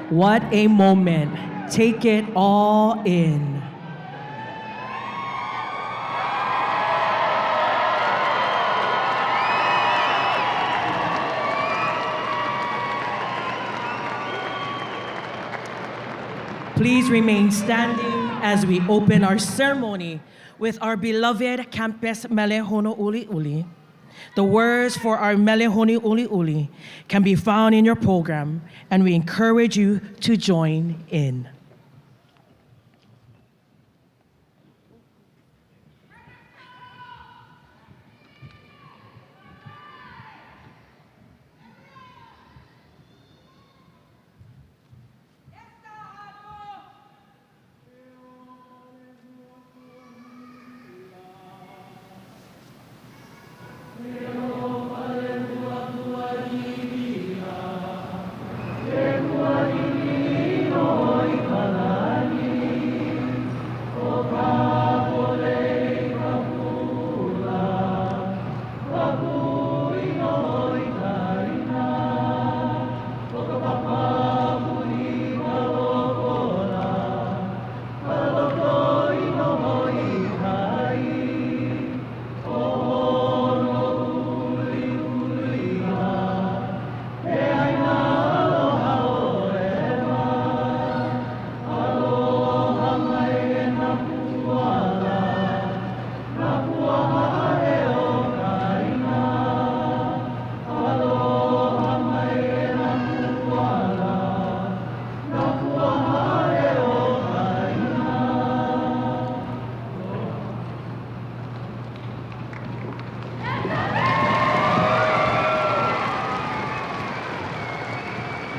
What a moment. Take it all in. Please remain standing as we open our ceremony with our beloved campus Mele Hono Uli Uli. The words for our Mele Hono Uli Uli can be found in your program, and we encourage you to join in.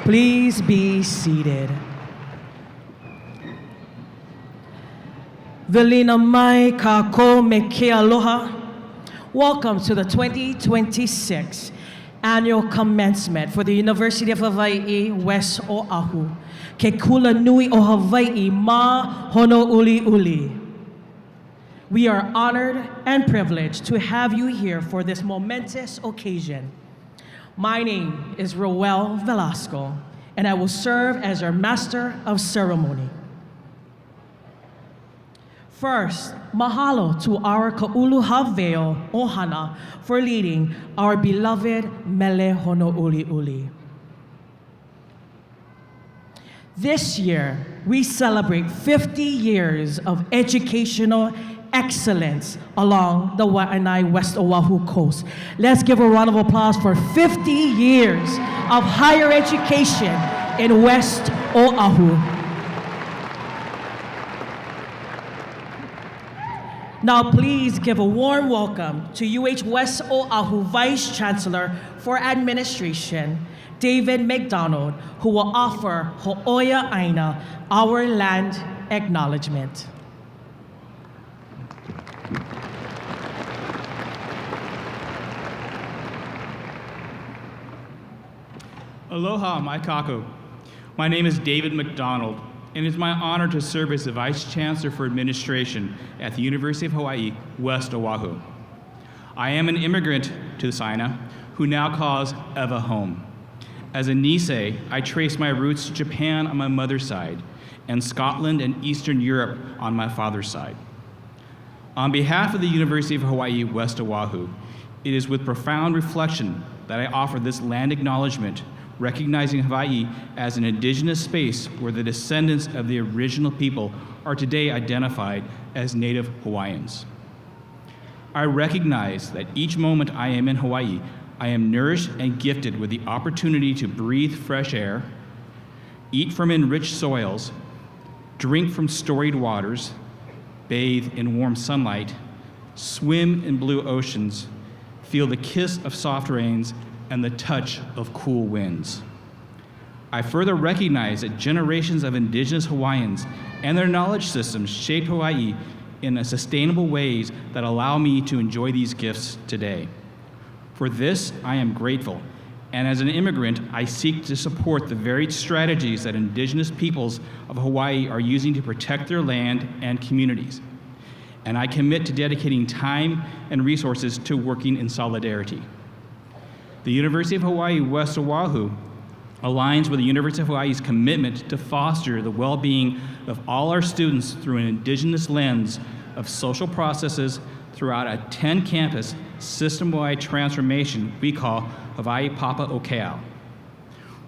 Please be seated. Velina mai ka ko me ke aloha. Welcome to the 2026 annual commencement for the University of Hawaii, West Oahu. Ke kula nui o Hawaii ma hono uli uli. We are honored and privileged to have you here for this momentous occasion. My name is Roel Velasco, and I will serve as your Master of Ceremony. First, mahalo to our Ka'ulu Haveo Ohana for leading our beloved Mele Hono Uli Uli. This year, we celebrate 50 years of educational excellence along the Waianae West Oahu coast. Let's give a round of applause for 50 years of higher education in West Oahu. Now please give a warm welcome to UH West Oahu Vice Chancellor for Administration, David McDonald, who will offer Ho'oia Aina, our land acknowledgement. Aloha, mai kakou. My name is David McDonald, and it is my honor to serve as the Vice Chancellor for Administration at the University of Hawaii, West Oahu. I am an immigrant to the Saina, who now calls Eva home. As a Nisei, I trace my roots to Japan on my mother's side, and Scotland and Eastern Europe on my father's side. On behalf of the University of Hawaii, West Oahu, it is with profound reflection that I offer this land acknowledgement, recognizing Hawaii as an indigenous space where the descendants of the original people are today identified as Native Hawaiians. I recognize that each moment I am in Hawaii, I am nourished and gifted with the opportunity to breathe fresh air, eat from enriched soils, drink from storied waters, bathe in warm sunlight, swim in blue oceans, feel the kiss of soft rains, and the touch of cool winds. I further recognize that generations of indigenous Hawaiians and their knowledge systems shaped Hawaii in sustainable ways that allow me to enjoy these gifts today. For this, I am grateful, and as an immigrant, I seek to support the varied strategies that indigenous peoples of Hawaii are using to protect their land and communities. And I commit to dedicating time and resources to working in solidarity. The University of Hawaii, West Oahu aligns with the University of Hawaii's commitment to foster the well-being of all our students through an indigenous lens of social processes throughout a 10-campus system-wide transformation we call Hawaii Papa Okeao.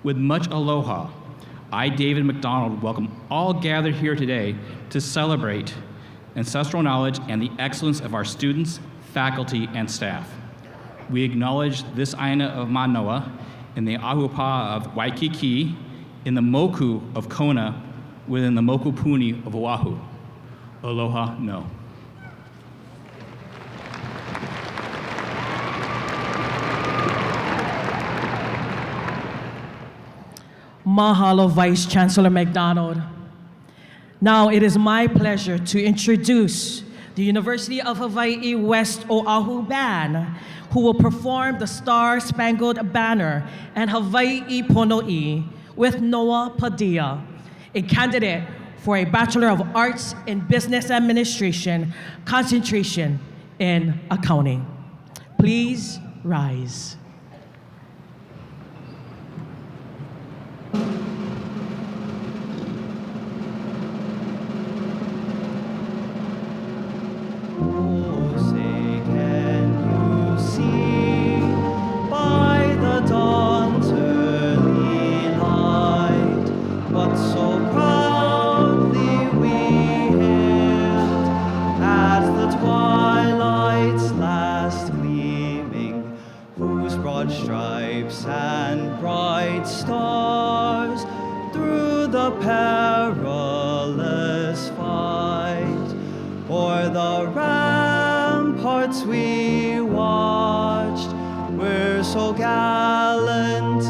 With much aloha, I, David McDonald, welcome all gathered here today to celebrate ancestral knowledge and the excellence of our students, faculty, and staff. We acknowledge this Aina of Mānoa in the Ahupa of Waikiki, in the Moku of Kona, within the Moku Puni of Oahu. Aloha no. Mahalo, Vice Chancellor McDonald. Now it is my pleasure to introduce the University of Hawaii West Oahu Band, who will perform the Star-Spangled Banner and Hawaii Pono'i with Noah Padilla, a candidate for a Bachelor of Arts in Business Administration, concentration in accounting. Please rise. Stripes and bright stars through the perilous fight, o'er the ramparts we watched, were so gallantly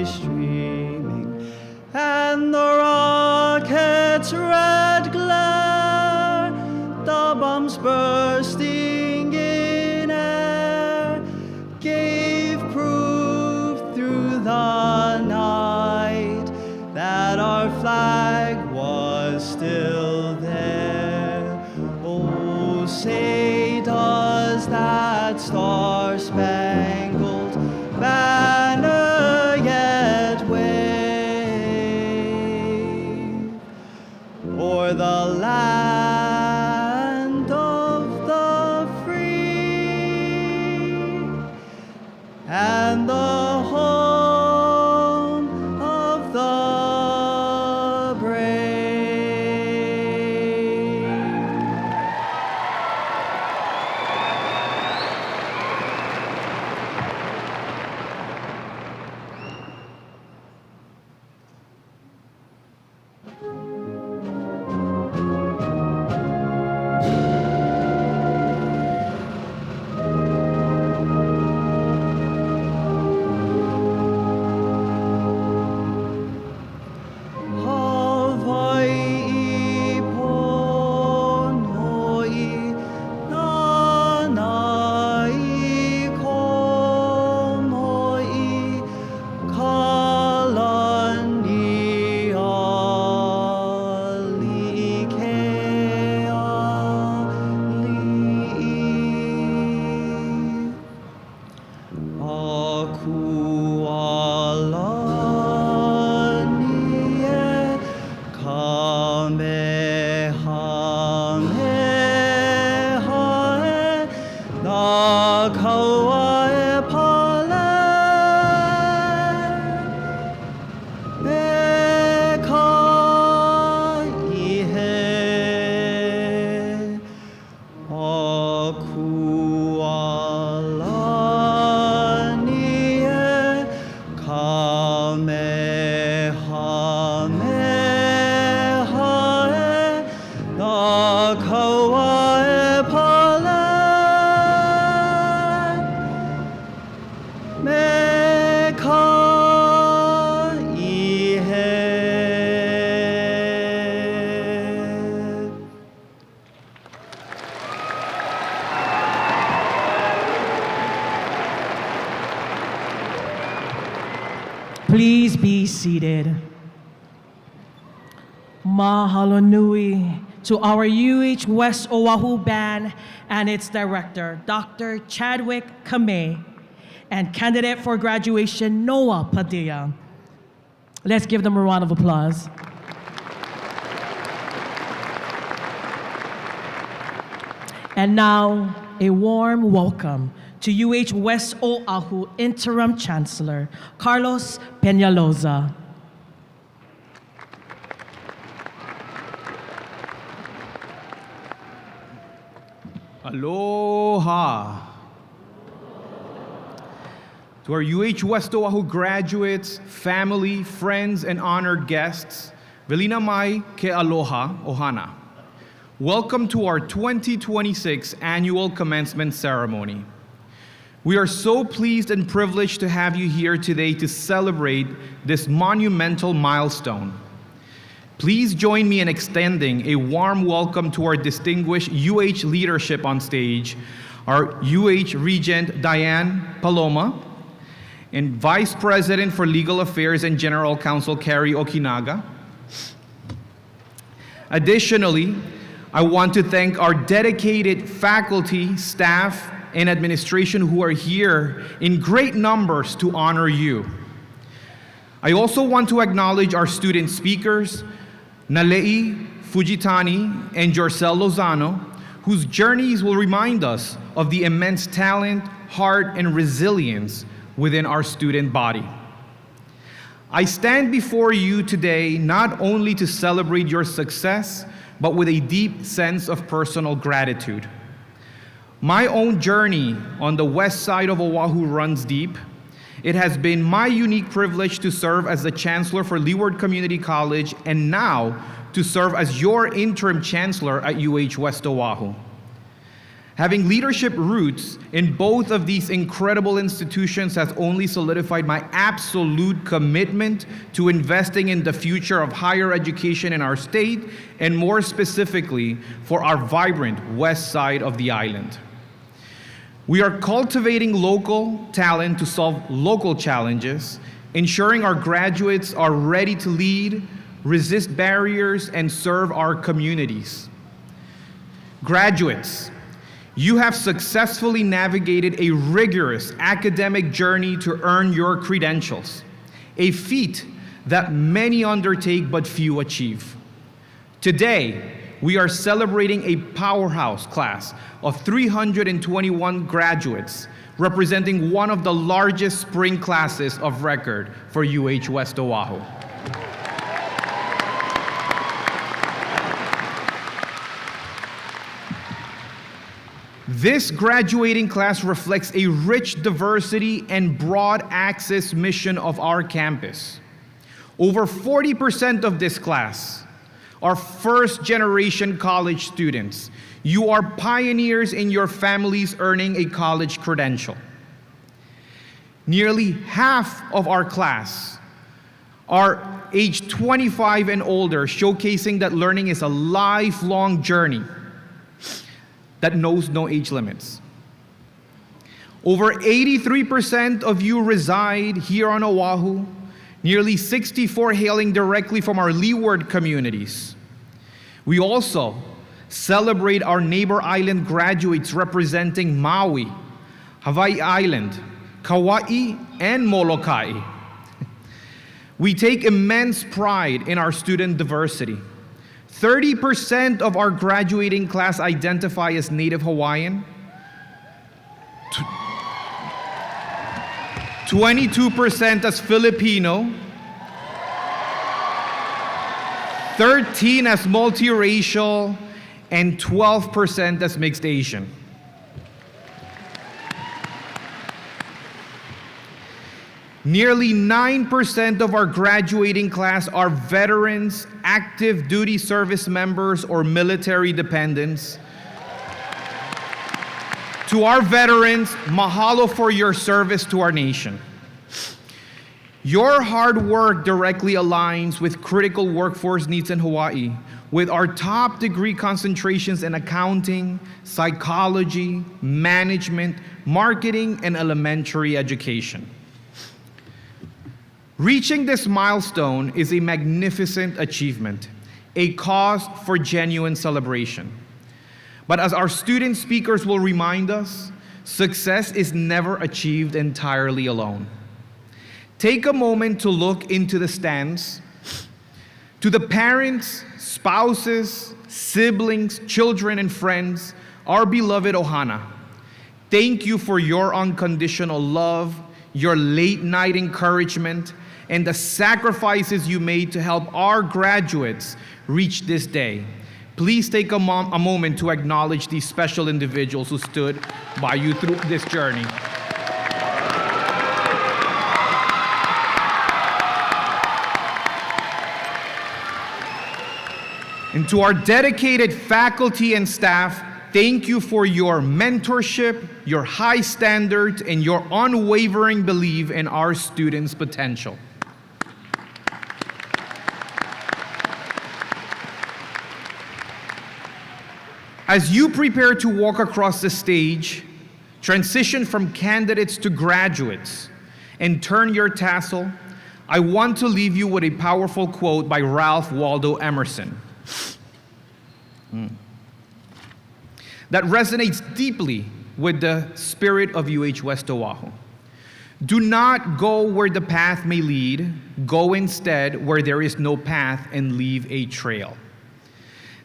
streaming, and the rocket's red glare, the bombs bursting in air, gave proof through the night that our flag was still there. Oh, say does that star-spangled banner yet wave o'er the land of the free and the home of the brave? Hawaii Pono'i Nanai Komo'i Kalani Ali Keali Aku alani Kamehameha na kaua pale me ka ihe aku alani Kamehameha na kaua pale me ka ihe. Please be seated. Mahalo nui to our UH West Oahu Band and its director, Dr. Chadwick Kamei, and candidate for graduation, Noah Padilla. Let's give them a round of applause. And now, a warm welcome to UH West Oahu Interim Chancellor, Carlos Peñalosa. Aloha. To our UH West Oahu graduates, family, friends, and honored guests, Velina mai ke aloha ohana. Welcome to our 2026 annual commencement ceremony. We are so pleased and privileged to have you here today to celebrate this monumental milestone. Please join me in extending a warm welcome to our distinguished UH leadership on stage, our UH Regent Diane Paloma, and Vice President for Legal Affairs and General Counsel Carrie Okinaga. Additionally, I want to thank our dedicated faculty, staff, and administration who are here in great numbers to honor you. I also want to acknowledge our student speakers, Nalei Fujitani and Jorcel Lozano, whose journeys will remind us of the immense talent, heart, and resilience within our student body. I stand before you today not only to celebrate your success, but with a deep sense of personal gratitude. My own journey on the west side of Oahu runs deep. It has been my unique privilege to serve as the Chancellor for Leeward Community College and now to serve as your interim Chancellor at UH West Oahu. Having leadership roots in both of these incredible institutions has only solidified my absolute commitment to investing in the future of higher education in our state and more specifically for our vibrant west side of the island. We are cultivating local talent to solve local challenges, ensuring our graduates are ready to lead, resist barriers, and serve our communities. Graduates, you have successfully navigated a rigorous academic journey to earn your credentials, a feat that many undertake but few achieve. Today, we are celebrating a powerhouse class of 321 graduates, representing one of the largest spring classes of record for UH West Oahu. This graduating class reflects a rich diversity and broad access mission of our campus. Over 40% of this class are first-generation college students. You are pioneers in your families earning a college credential. Nearly half of our class are age 25 and older, showcasing that learning is a lifelong journey that knows no age limits. Over 83% of you reside here on Oahu, nearly 64 hailing directly from our leeward communities. We also celebrate our neighbor island graduates representing Maui, Hawaii Island, Kauai, and Molokai. We take immense pride in our student diversity. 30% of our graduating class identify as Native Hawaiian, 22% as Filipino, 13% as multiracial, and 12% as mixed Asian. Nearly 9% of our graduating class are veterans, active duty service members, or military dependents. To our veterans, mahalo for your service to our nation. Your hard work directly aligns with critical workforce needs in Hawaii, with our top degree concentrations in accounting, psychology, management, marketing, and elementary education. Reaching this milestone is a magnificent achievement, a cause for genuine celebration. But as our student speakers will remind us, success is never achieved entirely alone. Take a moment to look into the stands. To the parents, spouses, siblings, children, and friends, our beloved Ohana, thank you for your unconditional love, your late-night encouragement, and the sacrifices you made to help our graduates reach this day. Please take a moment to acknowledge these special individuals who stood by you through this journey. And to our dedicated faculty and staff, thank you for your mentorship, your high standards, and your unwavering belief in our students' potential. As you prepare to walk across the stage, transition from candidates to graduates, and turn your tassel, I want to leave you with a powerful quote by Ralph Waldo Emerson that resonates deeply with the spirit of UH West Oahu. Do not go where the path may lead, go instead where there is no path and leave a trail.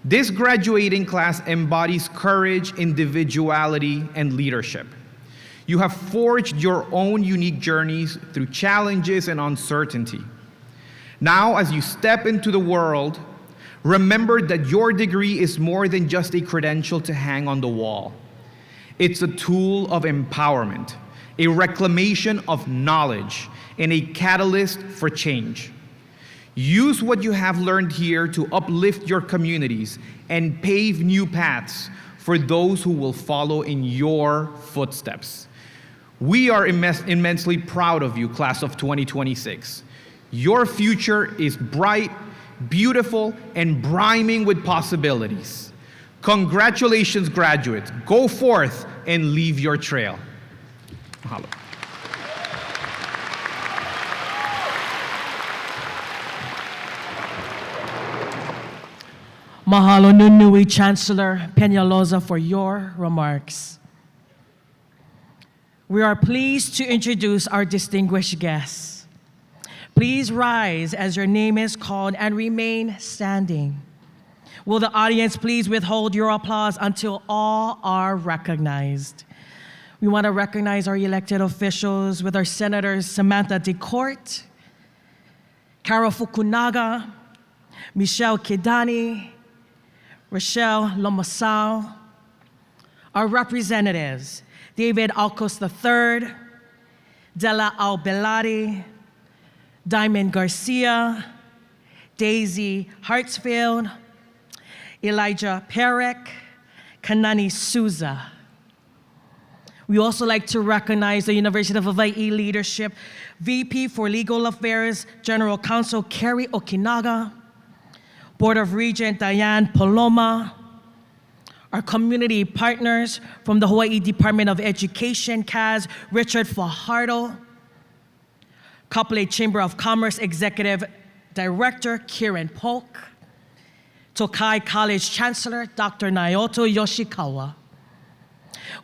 This graduating class embodies courage, individuality, and leadership. You have forged your own unique journeys through challenges and uncertainty. Now, as you step into the world, remember that your degree is more than just a credential to hang on the wall. It's a tool of empowerment, a reclamation of knowledge, and a catalyst for change. Use what you have learned here to uplift your communities and pave new paths for those who will follow in your footsteps. We are immensely proud of you, class of 2026. Your future is bright, beautiful, and brimming with possibilities. Congratulations, graduates. Go forth and leave your trail. Mahalo. Mahalo Nunui Chancellor Peñalosa for your remarks. We are pleased to introduce our distinguished guests. Please rise as your name is called and remain standing. Will the audience please withhold your applause until all are recognized? We want to recognize our elected officials with our Senators Samantha DeCourt, Carol Fukunaga, Michelle Kidani, Rochelle Lomasao, our representatives, David Alcos III, Della Albelati, Diamond Garcia, Daisy Hartsfield, Elijah Perek, Kanani Souza. We also like to recognize the University of Hawaii leadership, VP for Legal Affairs, General Counsel Kerry Okinaga, Board of Regent Diane Paloma, our community partners from the Hawaii Department of Education, CAS, Richard Fajardo, Kapolei Chamber of Commerce Executive Director Kieran Polk, Tokai College Chancellor Dr. Naoto Yoshikawa.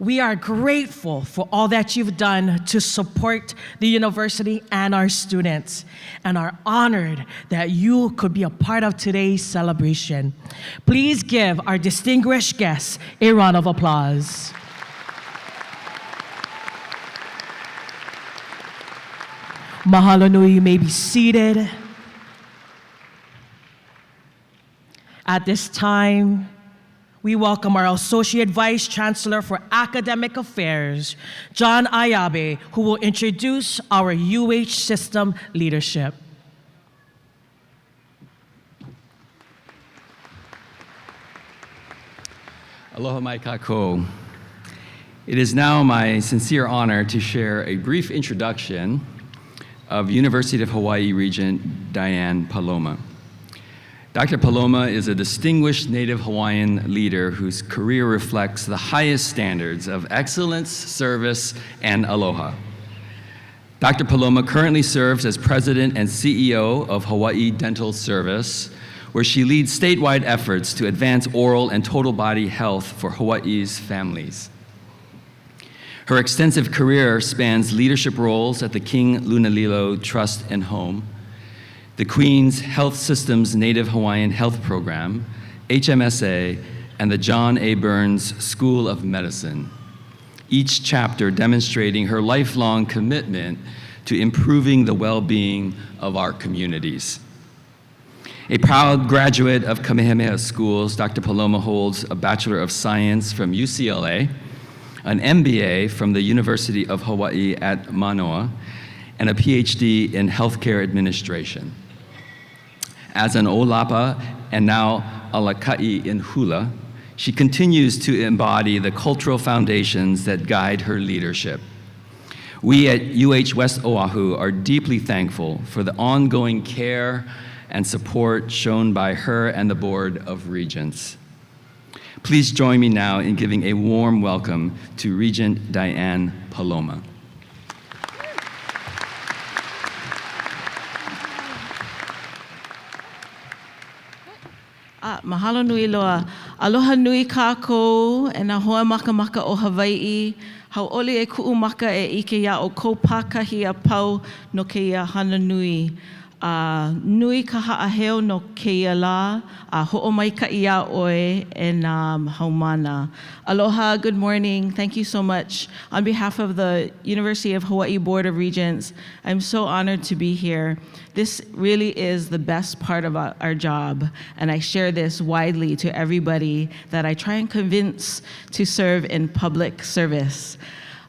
We are grateful for all that you've done to support the university and our students, and are honored that you could be a part of today's celebration. Please give our distinguished guests a round of applause. Mahalo nui, you may be seated. At this time, we welcome our Associate Vice Chancellor for Academic Affairs, John Ayabe, who will introduce our UH system leadership. Aloha mai kākou. It is now my sincere honor to share a brief introduction of University of Hawaii Regent Diane Paloma. Dr. Paloma is a distinguished Native Hawaiian leader whose career reflects the highest standards of excellence, service, and aloha. Dr. Paloma currently serves as President and CEO of Hawaii Dental Service, where she leads statewide efforts to advance oral and total body health for Hawaii's families. Her extensive career spans leadership roles at the King Lunalilo Trust and Home, the Queen's Health System's Native Hawaiian Health Program, HMSA, and the John A. Burns School of Medicine, each chapter demonstrating her lifelong commitment to improving the well-being of our communities. A proud graduate of Kamehameha Schools, Dr. Paloma holds a Bachelor of Science from UCLA, an MBA from the University of Hawaii at Mānoa, and a PhD in Healthcare Administration. As an Olapa and now Alakai in Hula, she continues to embody the cultural foundations that guide her leadership. We at UH West Oahu are deeply thankful for the ongoing care and support shown by her and the Board of Regents. Please join me now in giving a warm welcome to Regent Diane Paloma. Mahalo nui loa. Aloha nui kākou e nā hoa maka maka o Hawaii. Hauʻoli e kuʻu maka e ike ia o kou pākahi a pau no keia hana nui. Nui ka haʻaheo no keia la, hoʻomaikaʻi iā ʻoe e nā haumana. Aloha, good morning. Thank you so much. On behalf of the University of Hawaii Board of Regents, I'm so honored to be here. This really is the best part of our job, and I share this widely to everybody that I try and convince to serve in public service.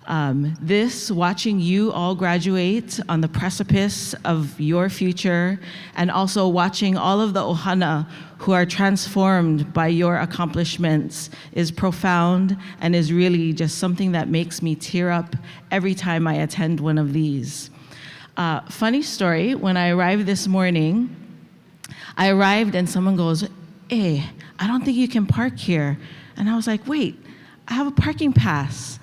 Watching you all graduate on the precipice of your future, and also watching all of the ohana who are transformed by your accomplishments is profound and is really just something that makes me tear up every time I attend one of these. Funny story, when I arrived this morning, and someone goes, "Hey, I don't think you can park here." And I was like, "Wait, I have a parking pass."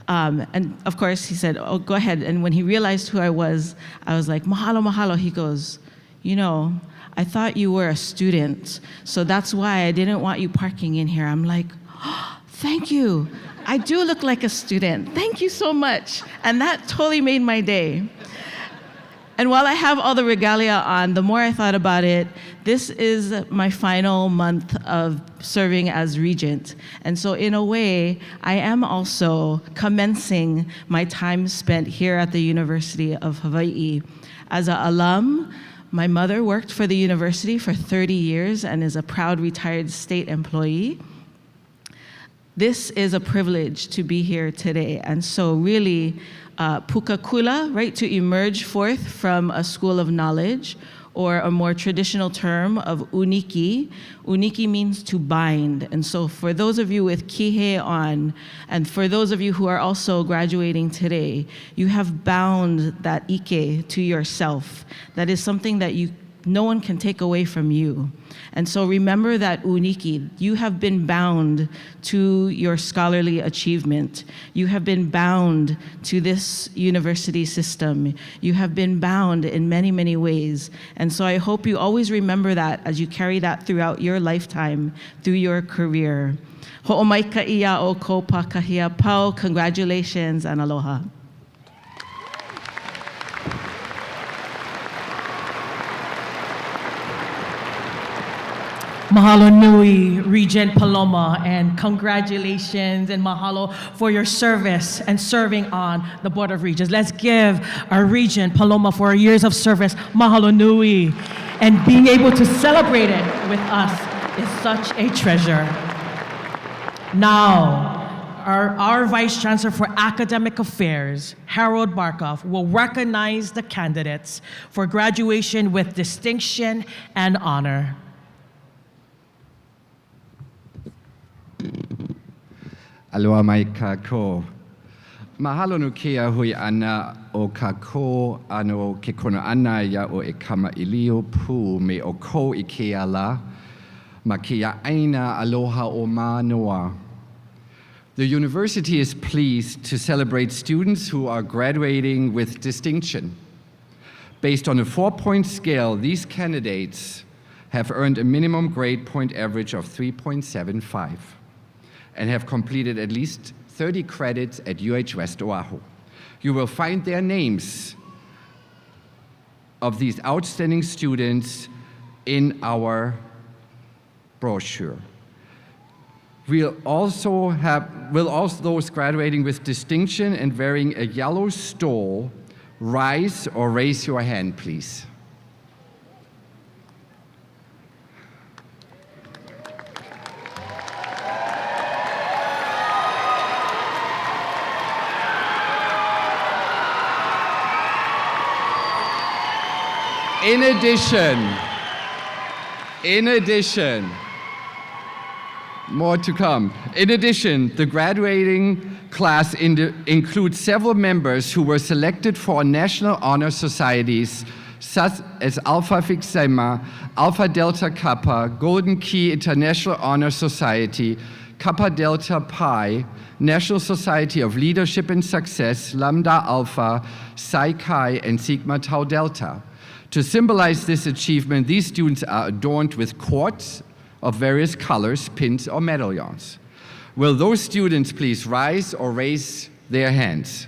And of course he said, "Oh, go ahead." And when he realized who I was like, "Mahalo, mahalo." He goes, "You know, I thought you were a student, so that's why I didn't want you parking in here." I'm like, "Oh, thank you. I do look like a student. Thank you so much." And that totally made my day. And while I have all the regalia on, the more I thought about it, this is my final month of serving as regent. And so in a way, I am also commencing my time spent here at the University of Hawaii. As an alum, my mother worked for the university for 30 years and is a proud retired state employee. This is a privilege to be here today. And so really, pukakula, right, to emerge forth from a school of knowledge, or a more traditional term of uniki. Uniki means to bind. And so for those of you with kihe on, and for those of you who are also graduating today, you have bound that ike to yourself. That is something that no one can take away from you. And so remember that uniki, you have been bound to your scholarly achievement. You have been bound to this university system. You have been bound in many, many ways. And so I hope you always remember that as you carry that throughout your lifetime, through your career. Ho'omaikaʻi iā o kou pākahi a pau. Congratulations and aloha. Mahalo nui, Regent Paloma, and congratulations and mahalo for your service and serving on the Board of Regents. Let's give our Regent Paloma for her years of service, mahalo nui, and being able to celebrate it with us is such a treasure. Now, our Vice Chancellor for Academic Affairs, Harold Barkoff, will recognize the candidates for graduation with distinction and honor. Aloha mai kākou. Mahalo no kia hui ana o kākou ano ke kona ana ia o e kama ilio pū me o ko I kia la, ma kia aina aloha o Mānoa. The university is pleased to celebrate students who are graduating with distinction. Based on a 4-point scale, these candidates have earned a minimum grade point average of 3.75. and have completed at least 30 credits at UH West Oahu. You will find their names of these outstanding students in our brochure. Will also those graduating with distinction and wearing a yellow stole rise or raise your hand, please. In addition, more to come. In addition, the graduating class includes several members who were selected for national honor societies such as Alpha Phi Sigma, Alpha Delta Kappa, Golden Key International Honor Society, Kappa Delta Pi, National Society of Leadership and Success, Lambda Alpha, Psi Chi, and Sigma Tau Delta. To symbolize this achievement, these students are adorned with cords of various colors, pins, or medallions. Will those students please rise or raise their hands?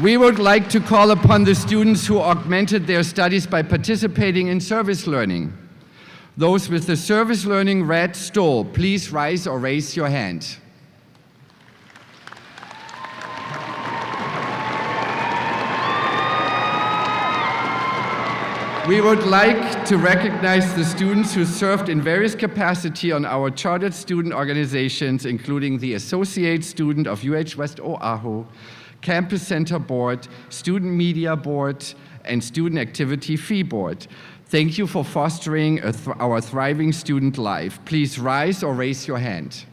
We would like to call upon the students who augmented their studies by participating in service learning. Those with the service learning red stole, please rise or raise your hand. We would like to recognize the students who served in various capacities on our chartered student organizations, including the Associate Student of UH West Oahu, Campus Center Board, Student Media Board, and Student Activity Fee Board. Thank you for fostering our thriving student life. Please rise or raise your hand.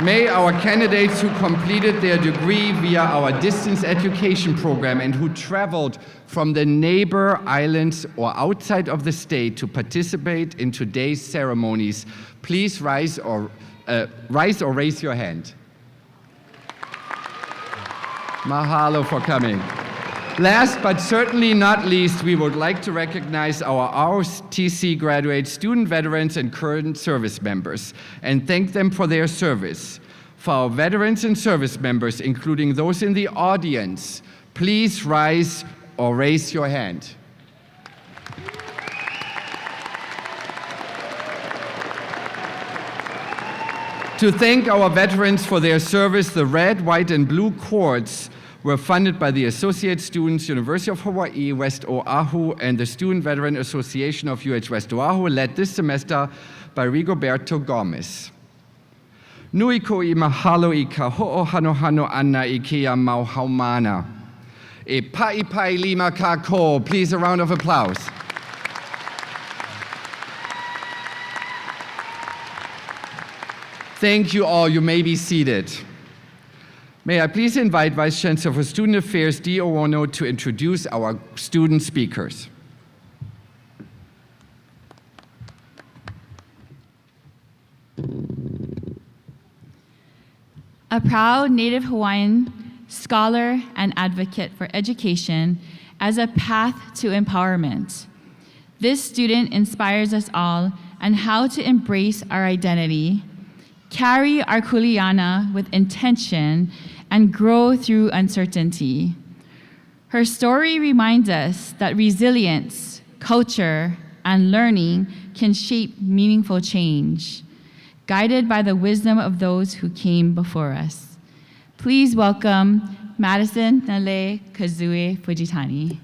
May our candidates who completed their degree via our distance education program and who traveled from the neighbor islands or outside of the state to participate in today's ceremonies, please rise or raise your hand. Mahalo for coming. Last but certainly not least, we would like to recognize our ROTC graduates, student veterans, and current service members, and thank them for their service. For our veterans and service members, including those in the audience, please rise or raise your hand. To thank our veterans for their service, the red, white, and blue cords were funded by the Associate Students, University of Hawaii, West Oahu, and the Student Veteran Association of UH West Oahu, led this semester by Rigoberto Gomez. Nui ko I mahalo I ka ho'ohanohano ana I kia mauhaumana. E pai lima ka ko. Please, a round of applause. Thank you all. You may be seated. May I please invite Vice Chancellor for Student Affairs, Dee Owono, to introduce our student speakers. A proud Native Hawaiian scholar and advocate for education as a path to empowerment. This student inspires us all on how to embrace our identity, carry our kuleana with intention, and grow through uncertainty. Her story reminds us that resilience, culture, and learning can shape meaningful change, guided by the wisdom of those who came before us. Please welcome Madison Nale Kazue Fujitani.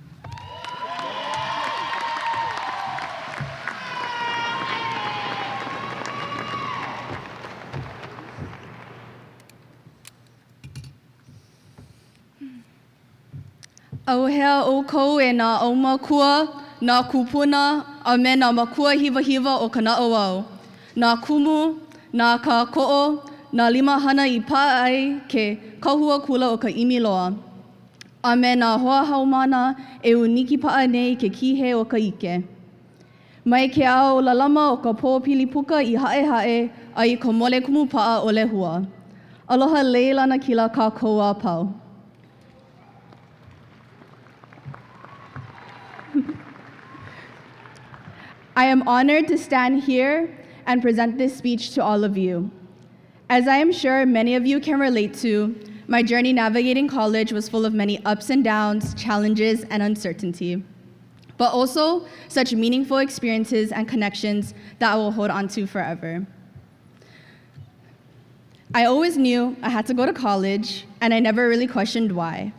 Auhea o kou e nā aumakua, nā kupuna, a me nā makua hiwa o ka naʻauau. Nā kumu, nā ka koʻo, nā limahana I pā ai ke kahua kula o ka ʻimi loa. A me nā hoa haumana e uniki paa nei ke kihe o ka ike. Mai ke ao lalama o ka pōpili puka I haʻehaʻe a I ka mole kumu paa o lehua. Aloha leilana kila kākou a pau. I am honored to stand here and present this speech to all of you. As I am sure many of you can relate to, my journey navigating college was full of many ups and downs, challenges, and uncertainty, but also such meaningful experiences and connections that I will hold on to forever. I always knew I had to go to college, and I never really questioned why.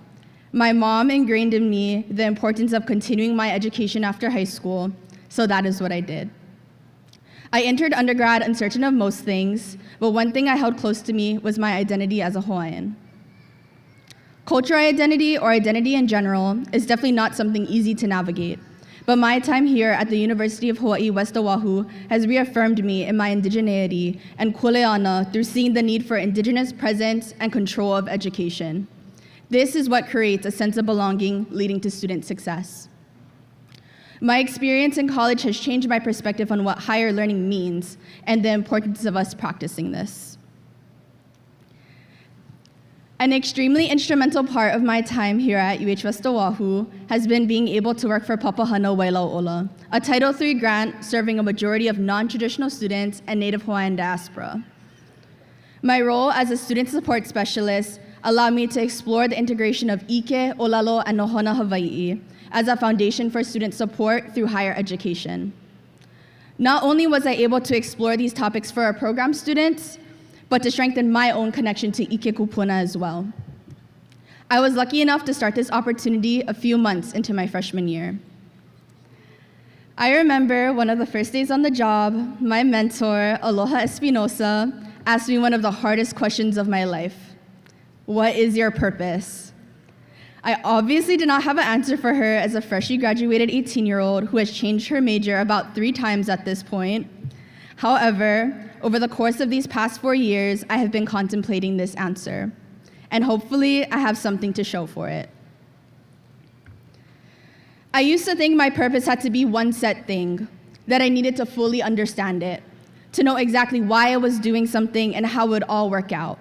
My mom ingrained in me the importance of continuing my education after high school, so that is what I did. I entered undergrad uncertain of most things, but one thing I held close to me was my identity as a Hawaiian. Cultural identity, or identity in general, is definitely not something easy to navigate, but my time here at the University of Hawaii, West Oahu, has reaffirmed me in my indigeneity and kuleana through seeing the need for indigenous presence and control of education. This is what creates a sense of belonging, leading to student success. My experience in college has changed my perspective on what higher learning means and the importance of us practicing this. An extremely instrumental part of my time here at UH West Oahu has been being able to work for Papahana Wailauola, a Title III grant serving a majority of non-traditional students and Native Hawaiian diaspora. My role as a student support specialist allowed me to explore the integration of Ike, Olalo, and Nohona Hawaii as a foundation for student support through higher education. Not only was I able to explore these topics for our program students, but to strengthen my own connection to Ike Kupuna as well. I was lucky enough to start this opportunity a few months into my freshman year. I remember one of the first days on the job, my mentor, Aloha Espinosa, asked me one of the hardest questions of my life. What is your purpose? I obviously did not have an answer for her as a freshly graduated 18-year-old who has changed her major about 3 times at this point. However, over the course of these past 4 years, I have been contemplating this answer, and hopefully I have something to show for it. I used to think my purpose had to be one set thing, that I needed to fully understand it, to know exactly why I was doing something and how it would all work out.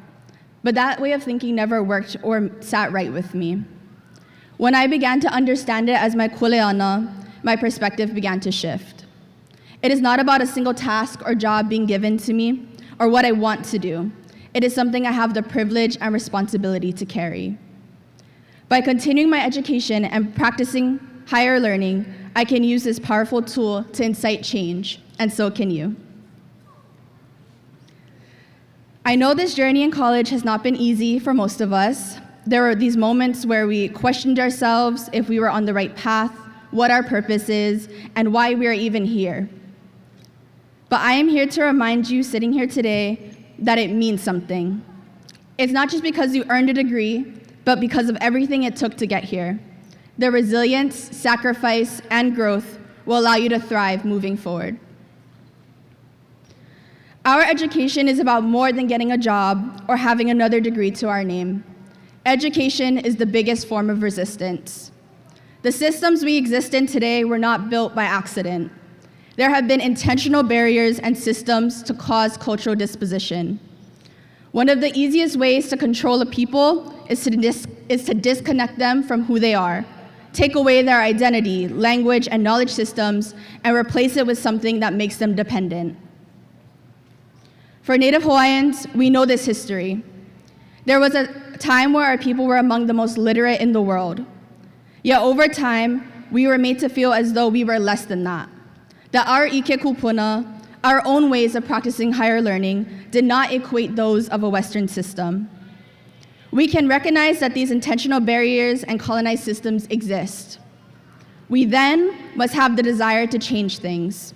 But that way of thinking never worked or sat right with me. When I began to understand it as my kuleana, my perspective began to shift. It is not about a single task or job being given to me or what I want to do. It is something I have the privilege and responsibility to carry. By continuing my education and practicing higher learning, I can use this powerful tool to incite change, and so can you. I know this journey in college has not been easy for most of us. There were these moments where we questioned ourselves if we were on the right path, what our purpose is, and why we are even here. But I am here to remind you sitting here today that it means something. It's not just because you earned a degree, but because of everything it took to get here. The resilience, sacrifice, and growth will allow you to thrive moving forward. Our education is about more than getting a job or having another degree to our name. Education is the biggest form of resistance. The systems we exist in today were not built by accident. There have been intentional barriers and systems to cause cultural disposition. One of the easiest ways to control a people is to disconnect them from who they are, take away their identity, language, and knowledge systems, and replace it with something that makes them dependent. For Native Hawaiians, we know this history. There was a time where our people were among the most literate in the world. Yet over time, we were made to feel as though we were less than that our ike kupuna, our own ways of practicing higher learning, did not equate those of a Western system. We can recognize that these intentional barriers and colonized systems exist. We then must have the desire to change things.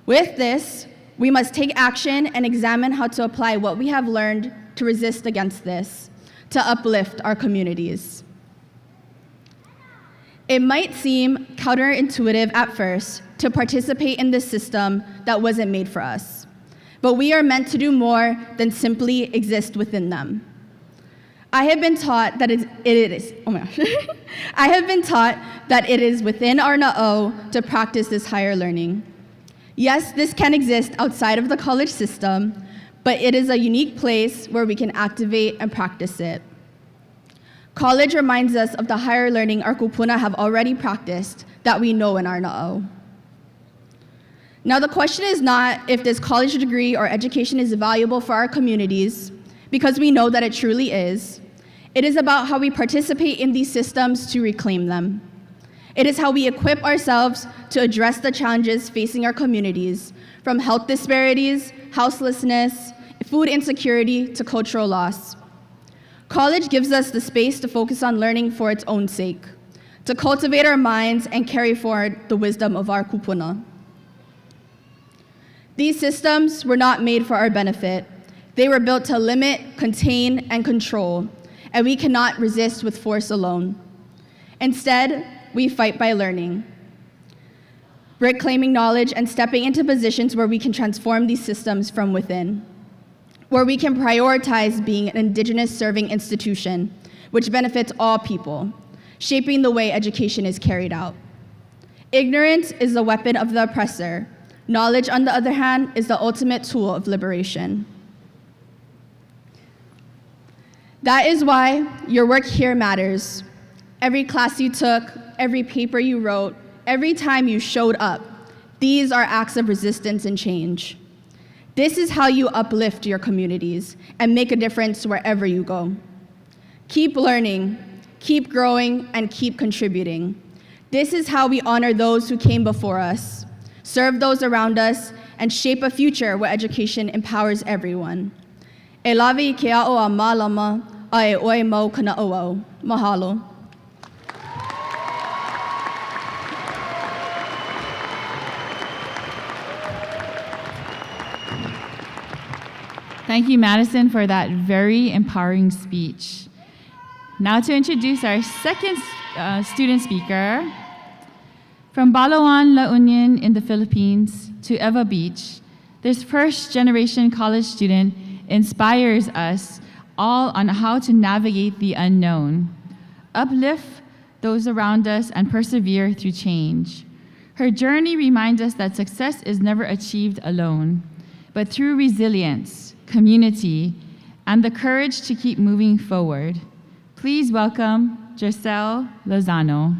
With this, we must take action and examine how to apply what we have learned to resist against this, to uplift our communities. It might seem counterintuitive at first to participate in this system that wasn't made for us, but we are meant to do more than simply exist within them. I have been taught that I have been taught that it is within our na'o to practice this higher learning. Yes, this can exist outside of the college system, but it is a unique place where we can activate and practice it. College reminds us of the higher learning our kupuna have already practiced that we know in our na'o. Now, the question is not if this college degree or education is valuable for our communities, because we know that it truly is. It is about how we participate in these systems to reclaim them. It is how we equip ourselves to address the challenges facing our communities, from health disparities, houselessness, food insecurity, to cultural loss. College gives us the space to focus on learning for its own sake, to cultivate our minds and carry forward the wisdom of our kupuna. These systems were not made for our benefit. They were built to limit, contain, and control, and we cannot resist with force alone. Instead, we fight by learning, reclaiming knowledge and stepping into positions where we can transform these systems from within, where we can prioritize being an Indigenous serving institution, which benefits all people, shaping the way education is carried out. Ignorance is the weapon of the oppressor. Knowledge, on the other hand, is the ultimate tool of liberation. That is why your work here matters. Every class you took, every paper you wrote, every time you showed up, these are acts of resistance and change. This is how you uplift your communities and make a difference wherever you go. Keep learning, keep growing, and keep contributing. This is how we honor those who came before us, serve those around us, and shape a future where education empowers everyone. E lavi ke ao a malama, a e oe mau kana oau. Mahalo. Thank you, Madison, for that very empowering speech. Now to introduce our second student speaker. From Balawan, La Union in the Philippines to Eva Beach, this first-generation college student inspires us all on how to navigate the unknown, uplift those around us, and persevere through change. Her journey reminds us that success is never achieved alone, but through resilience, community, and the courage to keep moving forward. Please welcome Giselle Lozano.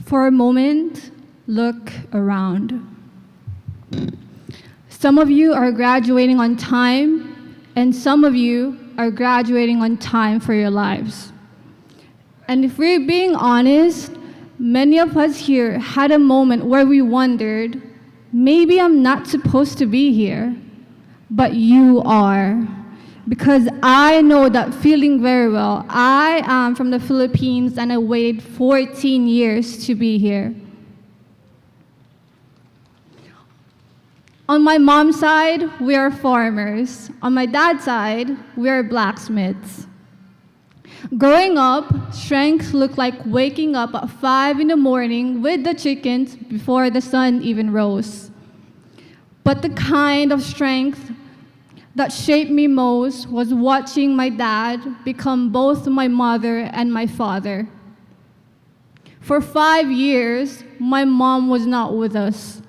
For a moment, look around. Some of you are graduating on time, and some of you are graduating on time for your lives. And if we're being honest, many of us here had a moment where we wondered, maybe I'm not supposed to be here, but you are. Because I know that feeling very well. I am from the Philippines and I waited 14 years to be here. On my mom's side, we are farmers. On my dad's side, we are blacksmiths. Growing up, strength looked like waking up at 5 in the morning with the chickens before the sun even rose. But the kind of strength that shaped me most was watching my dad become both my mother and my father. For 5 years, my mom was not with us.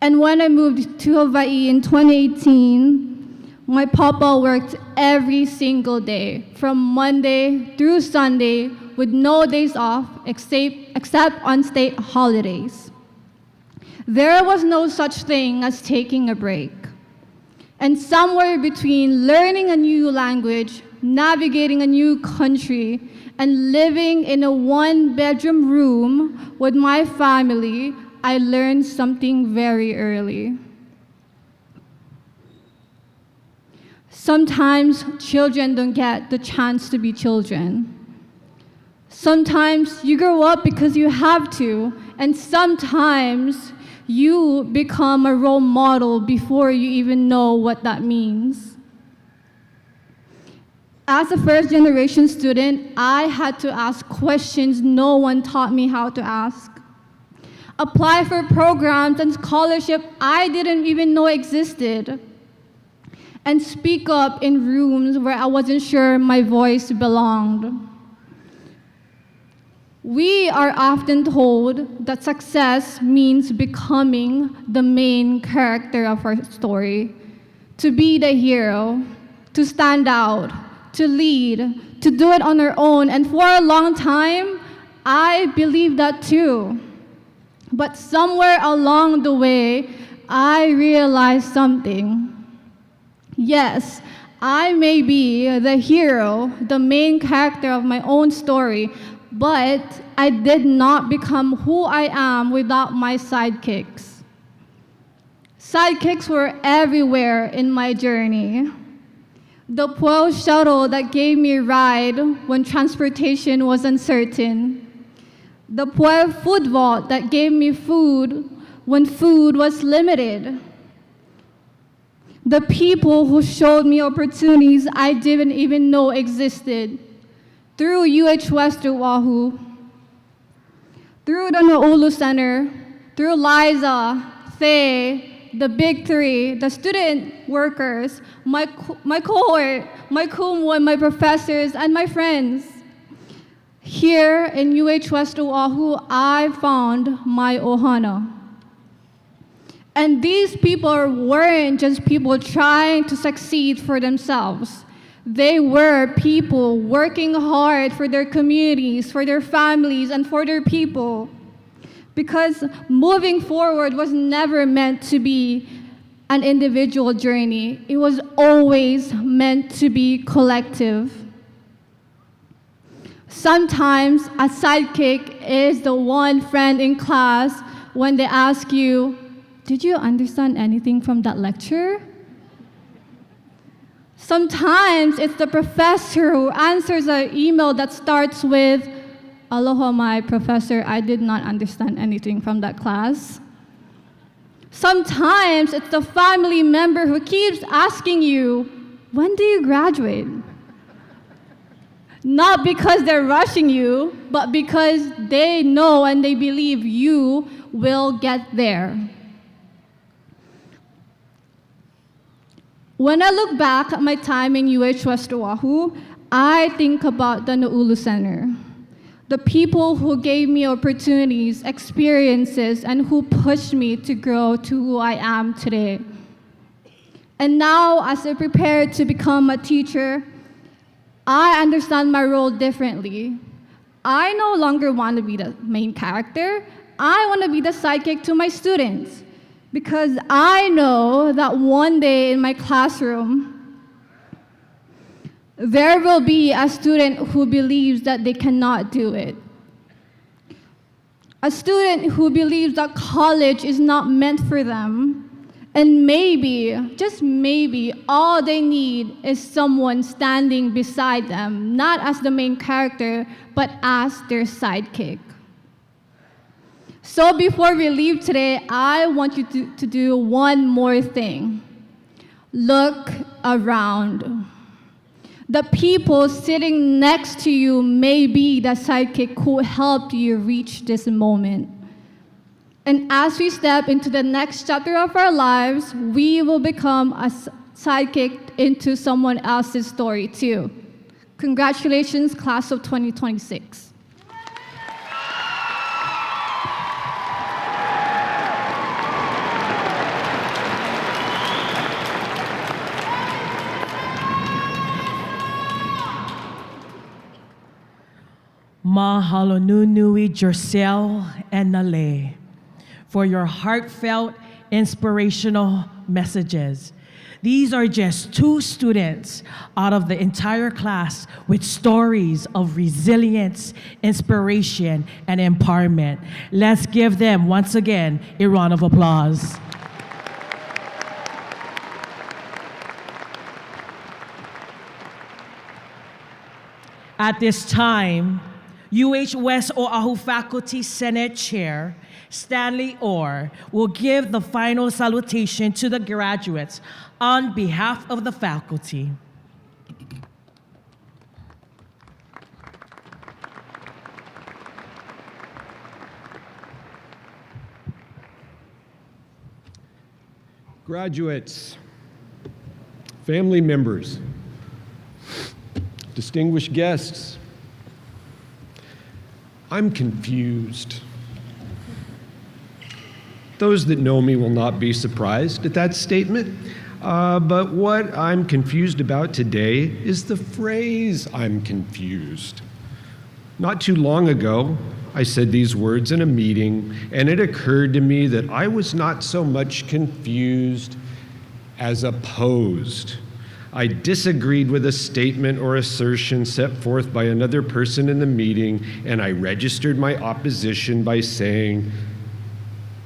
And when I moved to Hawaii in 2018, my papa worked every single day, from Monday through Sunday, with no days off except on state holidays. There was no such thing as taking a break. And somewhere between learning a new language, navigating a new country, and living in a one-bedroom room with my family, I learned something very early. Sometimes children don't get the chance to be children. Sometimes you grow up because you have to, and sometimes you become a role model before you even know what that means. As a first-generation student, I had to ask questions no one taught me how to ask. Apply for programs and scholarships I didn't even know existed. And speak up in rooms where I wasn't sure my voice belonged. We are often told that success means becoming the main character of our story, to be the hero, to stand out, to lead, to do it on our own. And for a long time, I believed that too. But somewhere along the way, I realized something. Yes, I may be the hero, the main character of my own story, but I did not become who I am without my sidekicks. Sidekicks were everywhere in my journey. The Pueo shuttle that gave me a ride when transportation was uncertain. The Pueo food vault that gave me food when food was limited. The people who showed me opportunities I didn't even know existed. Through UH West Oahu, through the Naulu Center, through Liza, Faye, the Big Three, the student workers, my cohort, my kumu, and my professors, and my friends. Here in UH West Oahu, I found my ohana. And these people weren't just people trying to succeed for themselves. They were people working hard for their communities, for their families, and for their people. Because moving forward was never meant to be an individual journey. It was always meant to be collective. Sometimes a sidekick is the one friend in class when they ask you, "Did you understand anything from that lecture?" Sometimes it's the professor who answers an email that starts with, "Aloha, my professor, I did not understand anything from that class." Sometimes it's the family member who keeps asking you, "When do you graduate?" Not because they're rushing you, but because they know and they believe you will get there. When I look back at my time in UH West Oahu, I think about the Naulu Center, the people who gave me opportunities, experiences, and who pushed me to grow to who I am today. And now, as I prepare to become a teacher, I understand my role differently. I no longer want to be the main character. I want to be the sidekick to my students. Because I know that one day in my classroom, there will be a student who believes that they cannot do it. A student who believes that college is not meant for them. And maybe, just maybe, all they need is someone standing beside them, not as the main character, but as their sidekick. So before we leave today, I want you to do one more thing. Look around. The people sitting next to you may be the sidekick who helped you reach this moment. And as we step into the next chapter of our lives, we will become a sidekick into someone else's story too. Congratulations, class of 2026. Mahalo nui Jercel and Nale for your heartfelt, inspirational messages. These are just two students out of the entire class with stories of resilience, inspiration, and empowerment. Let's give them, once again, a round of applause. At this time, UH West Oahu Faculty Senate Chair Stanley Orr will give the final salutation to the graduates on behalf of the faculty. Graduates, family members, distinguished guests, I'm confused. Those that know me will not be surprised at that statement, but what I'm confused about today is the phrase, I'm confused. Not too long ago, I said these words in a meeting, and it occurred to me that I was not so much confused as opposed. I disagreed with a statement or assertion set forth by another person in the meeting, and I registered my opposition by saying,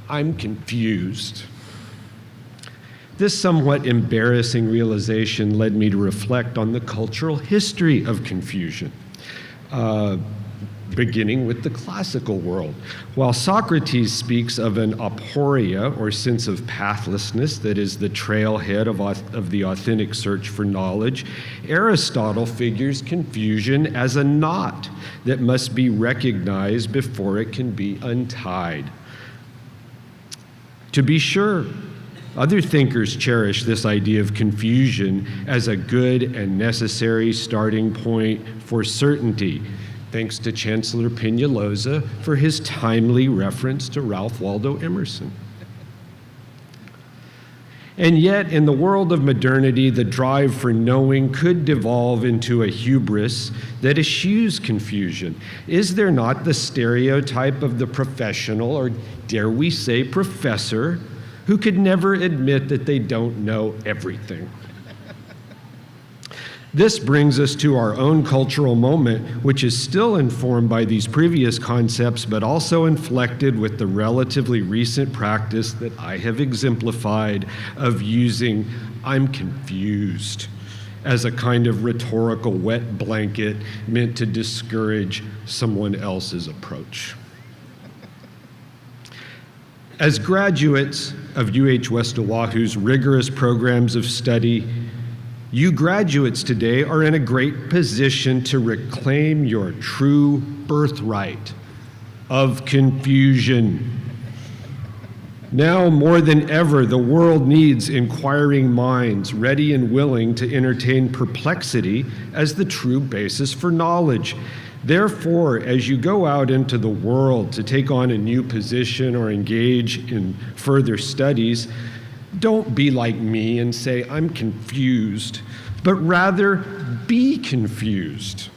I'm confused. This somewhat embarrassing realization led me to reflect on the cultural history of confusion, beginning with the classical world. While Socrates speaks of an aporia, or sense of pathlessness, that is the trailhead of the authentic search for knowledge, Aristotle figures confusion as a knot that must be recognized before it can be untied. To be sure, other thinkers cherish this idea of confusion as a good and necessary starting point for certainty. Thanks to Chancellor Peñalosa for his timely reference to Ralph Waldo Emerson. And yet, in the world of modernity, the drive for knowing could devolve into a hubris that eschews confusion. Is there not the stereotype of the professional, or dare we say professor, who could never admit that they don't know everything? This brings us to our own cultural moment, which is still informed by these previous concepts, but also inflected with the relatively recent practice that I have exemplified of using "I'm confused" as a kind of rhetorical wet blanket meant to discourage someone else's approach. As graduates of UH West Oahu's rigorous programs of study, you graduates today are in a great position to reclaim your true birthright of confusion. Now more than ever, the world needs inquiring minds ready and willing to entertain perplexity as the true basis for knowledge. Therefore, as you go out into the world to take on a new position or engage in further studies, don't be like me and say, I'm confused, but rather be confused.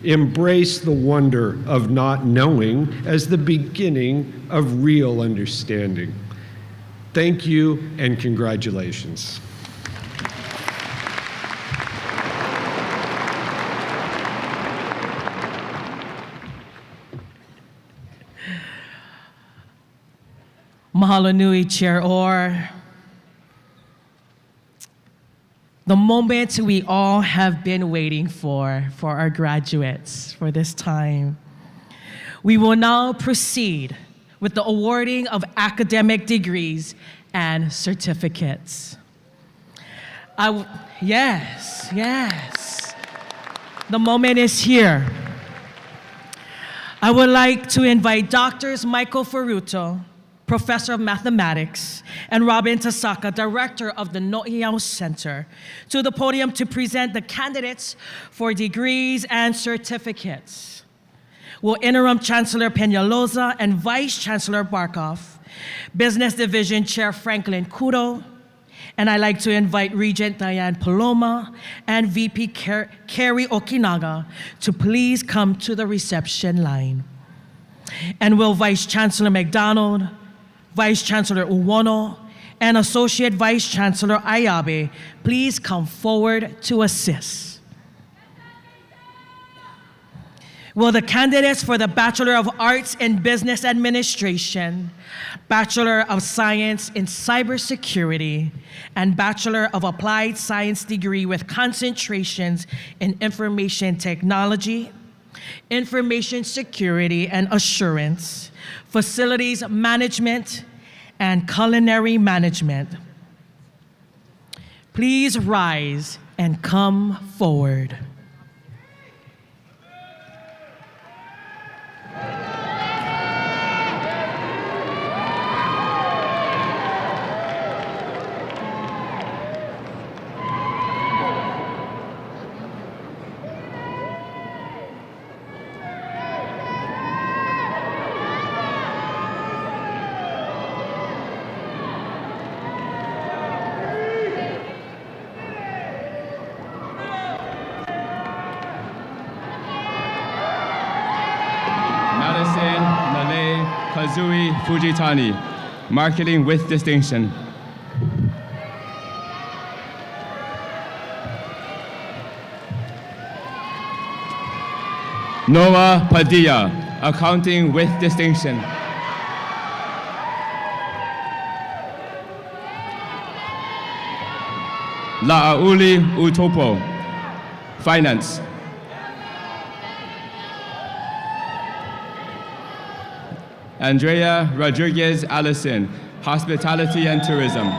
Embrace the wonder of not knowing as the beginning of real understanding. Thank you and congratulations. Mahalo nui, Chair Orr. The moment we all have been waiting for our graduates for this time. We will now proceed with the awarding of academic degrees and certificates. Yes. The moment is here. I would like to invite Doctors Michael Ferruto, Professor of Mathematics, and Robin Tasaka, Director of the No'iau Center, to the podium to present the candidates for degrees and certificates. Will Interim Chancellor Peñalosa and Vice Chancellor Barkoff, Business Division Chair Franklin Kudo, and I'd like to invite Regent Diane Paloma and VP Carrie Okinaga to please come to the reception line. And will Vice Chancellor McDonald, Vice Chancellor Uwono, and Associate Vice Chancellor Ayabe please come forward to assist. Will the candidates for the Bachelor of Arts in Business Administration, Bachelor of Science in Cybersecurity, and Bachelor of Applied Science degree with concentrations in Information Technology, Information Security and Assurance, Facilities Management, and Culinary Management, please rise and come forward. Kazui Fujitani, Marketing with Distinction. Noah Padilla, Accounting with Distinction. La'auli Utopo, Finance. Andrea Rodriguez Allison, Hospitality and Tourism.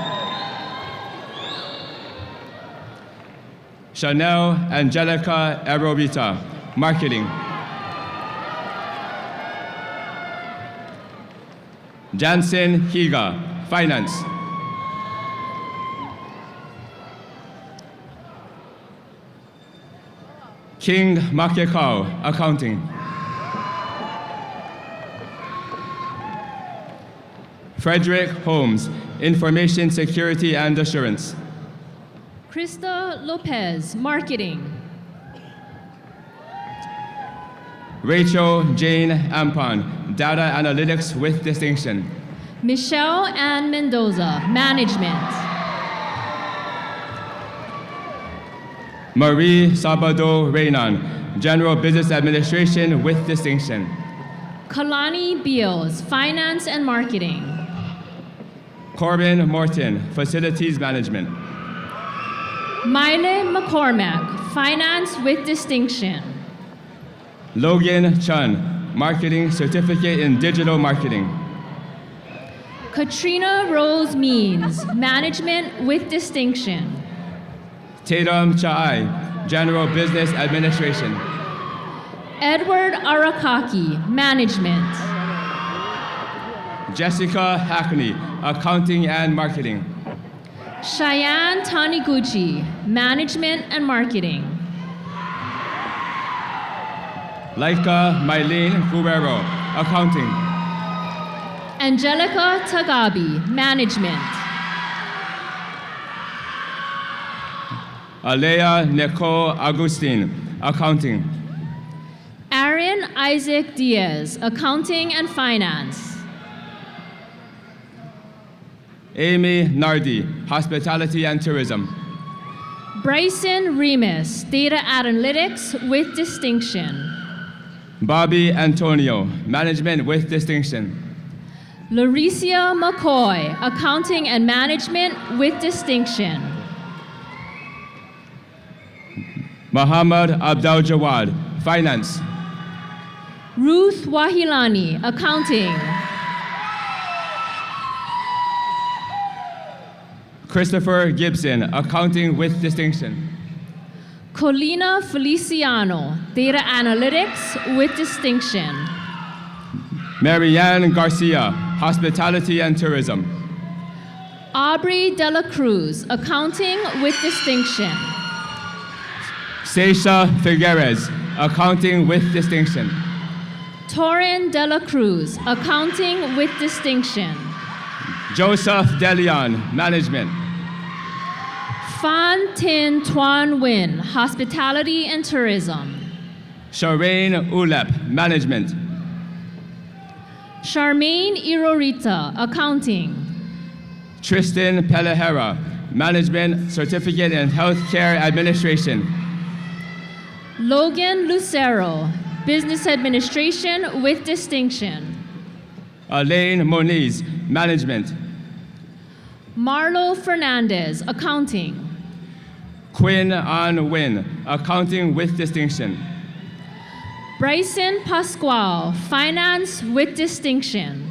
Chanel Angelica Arovita, Marketing. Jansen Higa, Finance. King Makekau, Accounting. Frederick Holmes, Information Security and Assurance. Krista Lopez, Marketing. Rachel Jane Ampon, Data Analytics with Distinction. Michelle Ann Mendoza, Management. Marie Sabado Reynan, General Business Administration with Distinction. Kalani Beals, Finance and Marketing. Corbin Morton, Facilities Management. Miley McCormack, Finance with Distinction. Logan Chun, Marketing Certificate in Digital Marketing. Katrina Rose Means, Management with Distinction. Tatum Chai, General Business Administration. Edward Arakaki, Management. Jessica Hackney, Accounting and Marketing. Cheyenne Taniguchi, Management and Marketing. Laika Mylene Guerrero, Accounting. Angelica Tagabi, Management. Alea Nicole Agustin, Accounting. Aaron Isaac Diaz, Accounting and Finance. Amy Nardi, Hospitality and Tourism. Bryson Remus, Data Analytics with Distinction. Bobby Antonio, Management with Distinction. Lauricia McCoy, Accounting and Management with Distinction. Muhammad Abdul Jawad, Finance. Ruth Wahilani, Accounting. Christopher Gibson, Accounting with Distinction. Colina Feliciano, Data Analytics with Distinction. Marianne Garcia, Hospitality and Tourism. Aubrey Dela Cruz, Accounting with Distinction. Seisha Figueres, Accounting with Distinction. Torin Dela Cruz, Accounting with Distinction. Joseph Delion, Management. Phan Tin Tuan Nguyen, Hospitality and Tourism. Shireen Ulep, Management. Charmaine Irorita, Accounting. Tristan Pelejera, Management Certificate in Healthcare Administration. Logan Lucero, Business Administration with Distinction. Elaine Moniz, Management. Marlo Fernandez, Accounting. Quinn An Nguyen, Accounting with Distinction. Bryson Pascual, Finance with Distinction.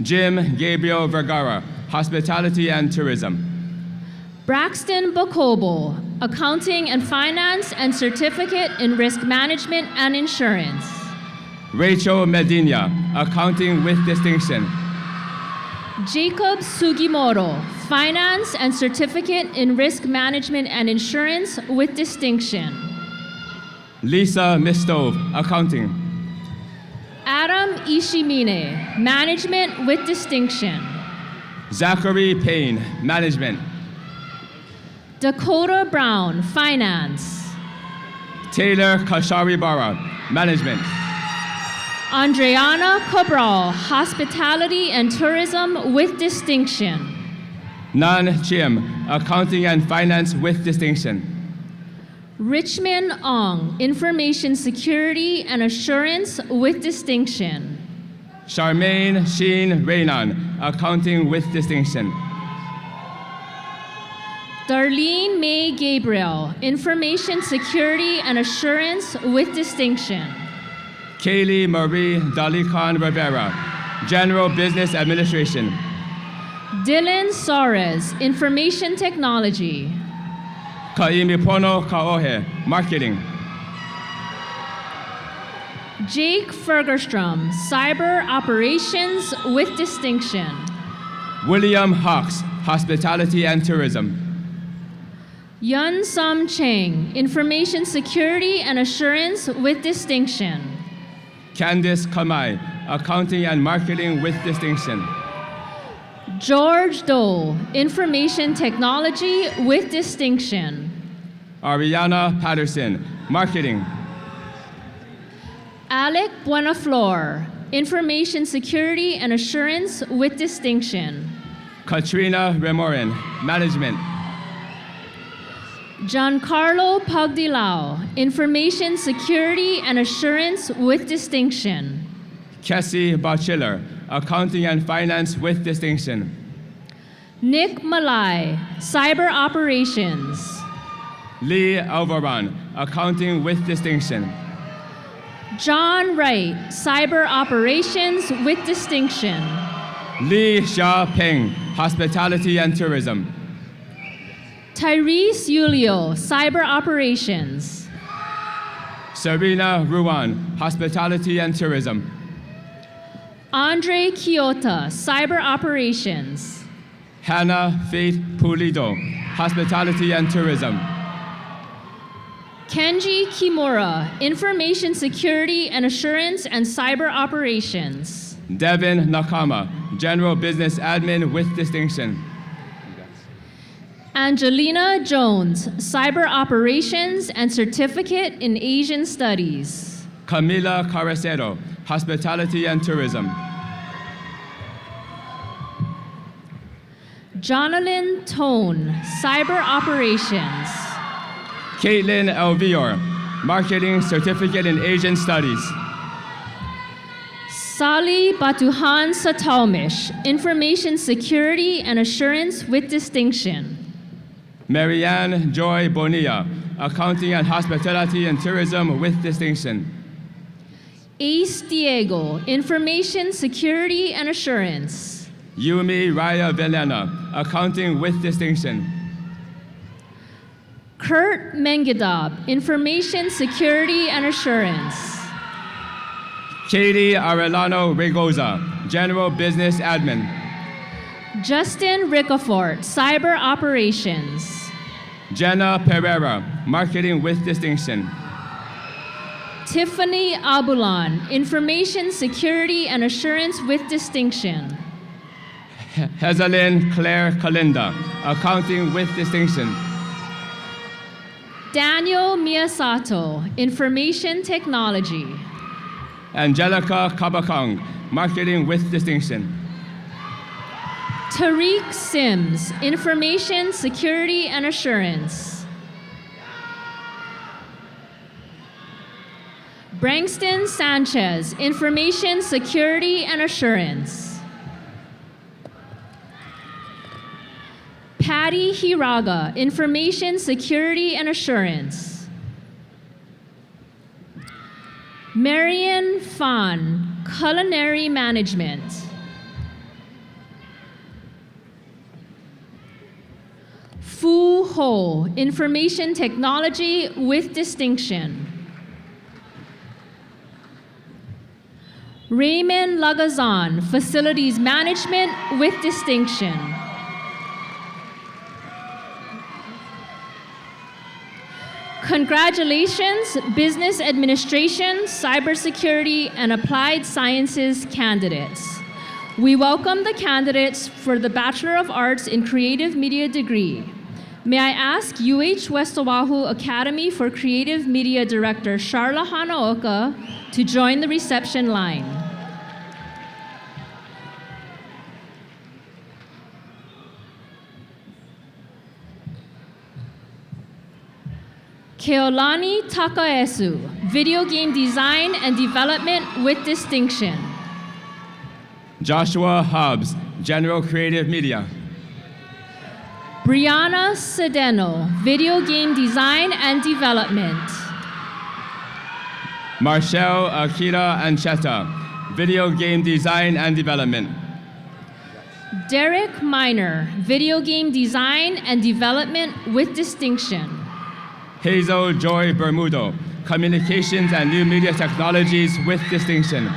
Jim Gabriel Vergara, Hospitality and Tourism. Braxton Bacobo, Accounting and Finance and Certificate in Risk Management and Insurance. Rachel Medina, Accounting with Distinction. Jacob Sugimoto, Finance and Certificate in Risk Management and Insurance with Distinction. Lisa Mistove, Accounting. Adam Ishimine, Management with Distinction. Zachary Payne, Management. Dakota Brown, Finance. Taylor Kasharibara, Management. Andreana Cabral, Hospitality and Tourism with distinction. Nan Chim, Accounting and Finance with distinction. Richmond Ong, Information Security and Assurance with distinction. Charmaine Sheen Raynon, Accounting with distinction. Darlene May Gabriel, Information Security and Assurance with distinction. Kaylee Marie Dalikhan Rivera, General Business Administration. Dylan Soares, Information Technology. Kaimipono Kaohe, Marketing. Jake Fergerstrom, Cyber Operations with distinction. William Hawks, Hospitality and Tourism. Yun Sum Chang, Information Security and Assurance with distinction. Candice Kamai, Accounting and Marketing with distinction. George Dole, Information Technology with distinction. Ariana Patterson, Marketing. Alec Buenaflor, Information Security and Assurance with distinction. Katrina Remorin, Management. Giancarlo Pagdilao, Information Security and Assurance with distinction. Cassie Bachelor, Accounting and Finance with distinction. Nick Malay, Cyber Operations. Lee Alvaran, Accounting with distinction. John Wright, Cyber Operations with distinction. Lee Xia Peng, Hospitality and Tourism. Tyrese Yulio, Cyber Operations. Serena Ruan, Hospitality and Tourism. Andre Kiyota, Cyber Operations. Hannah Faith Pulido, Hospitality and Tourism. Kenji Kimura, Information Security and Assurance and Cyber Operations. Devin Nakama, General Business Admin with distinction. Angelina Jones, Cyber Operations and Certificate in Asian Studies. Camila Caracero, Hospitality and Tourism. Jonalyn Tone, Cyber Operations. Caitlin Elvior, Marketing Certificate in Asian Studies. Sali Batuhan Sataumish, Information Security and Assurance with distinction. Marianne Joy Bonilla, Accounting and Hospitality and Tourism with distinction. Ace Diego, Information Security and Assurance. Yumi Raya Velena, Accounting with distinction. Kurt Mengadab, Information Security and Assurance. Katie Arellano Regoza, General Business Admin. Justin Ricafort, Cyber Operations. Jenna Pereira, Marketing with distinction. Tiffany Abulan, Information Security and Assurance with distinction. Hezalyn Claire Kalinda, Accounting with distinction. Daniel Miyasato, Information Technology. Angelica Kabakong, Marketing with distinction. Tariq Sims, Information Security and Assurance. Brangston Sanchez, Information Security and Assurance. Patty Hiraga, Information Security and Assurance. Marian Fan, Culinary Management. Fu Ho, Information Technology with distinction. Raymond Lagazan, Facilities Management with distinction. Congratulations, Business Administration, Cybersecurity, and Applied Sciences candidates. We welcome the candidates for the Bachelor of Arts in Creative Media degree. May I ask UH West Oahu Academy for Creative Media Director Sharla Hanaoka to join the reception line. Keolani Takaesu, Video Game Design and Development with Distinction. Joshua Hobbs, General Creative Media. Brianna Sedeno, Video Game Design and Development. Marshall Akira Ancheta, Video Game Design and Development. Derek Miner, Video Game Design and Development with Distinction. Hazel Joy Bermudo, Communications and New Media Technologies with Distinction.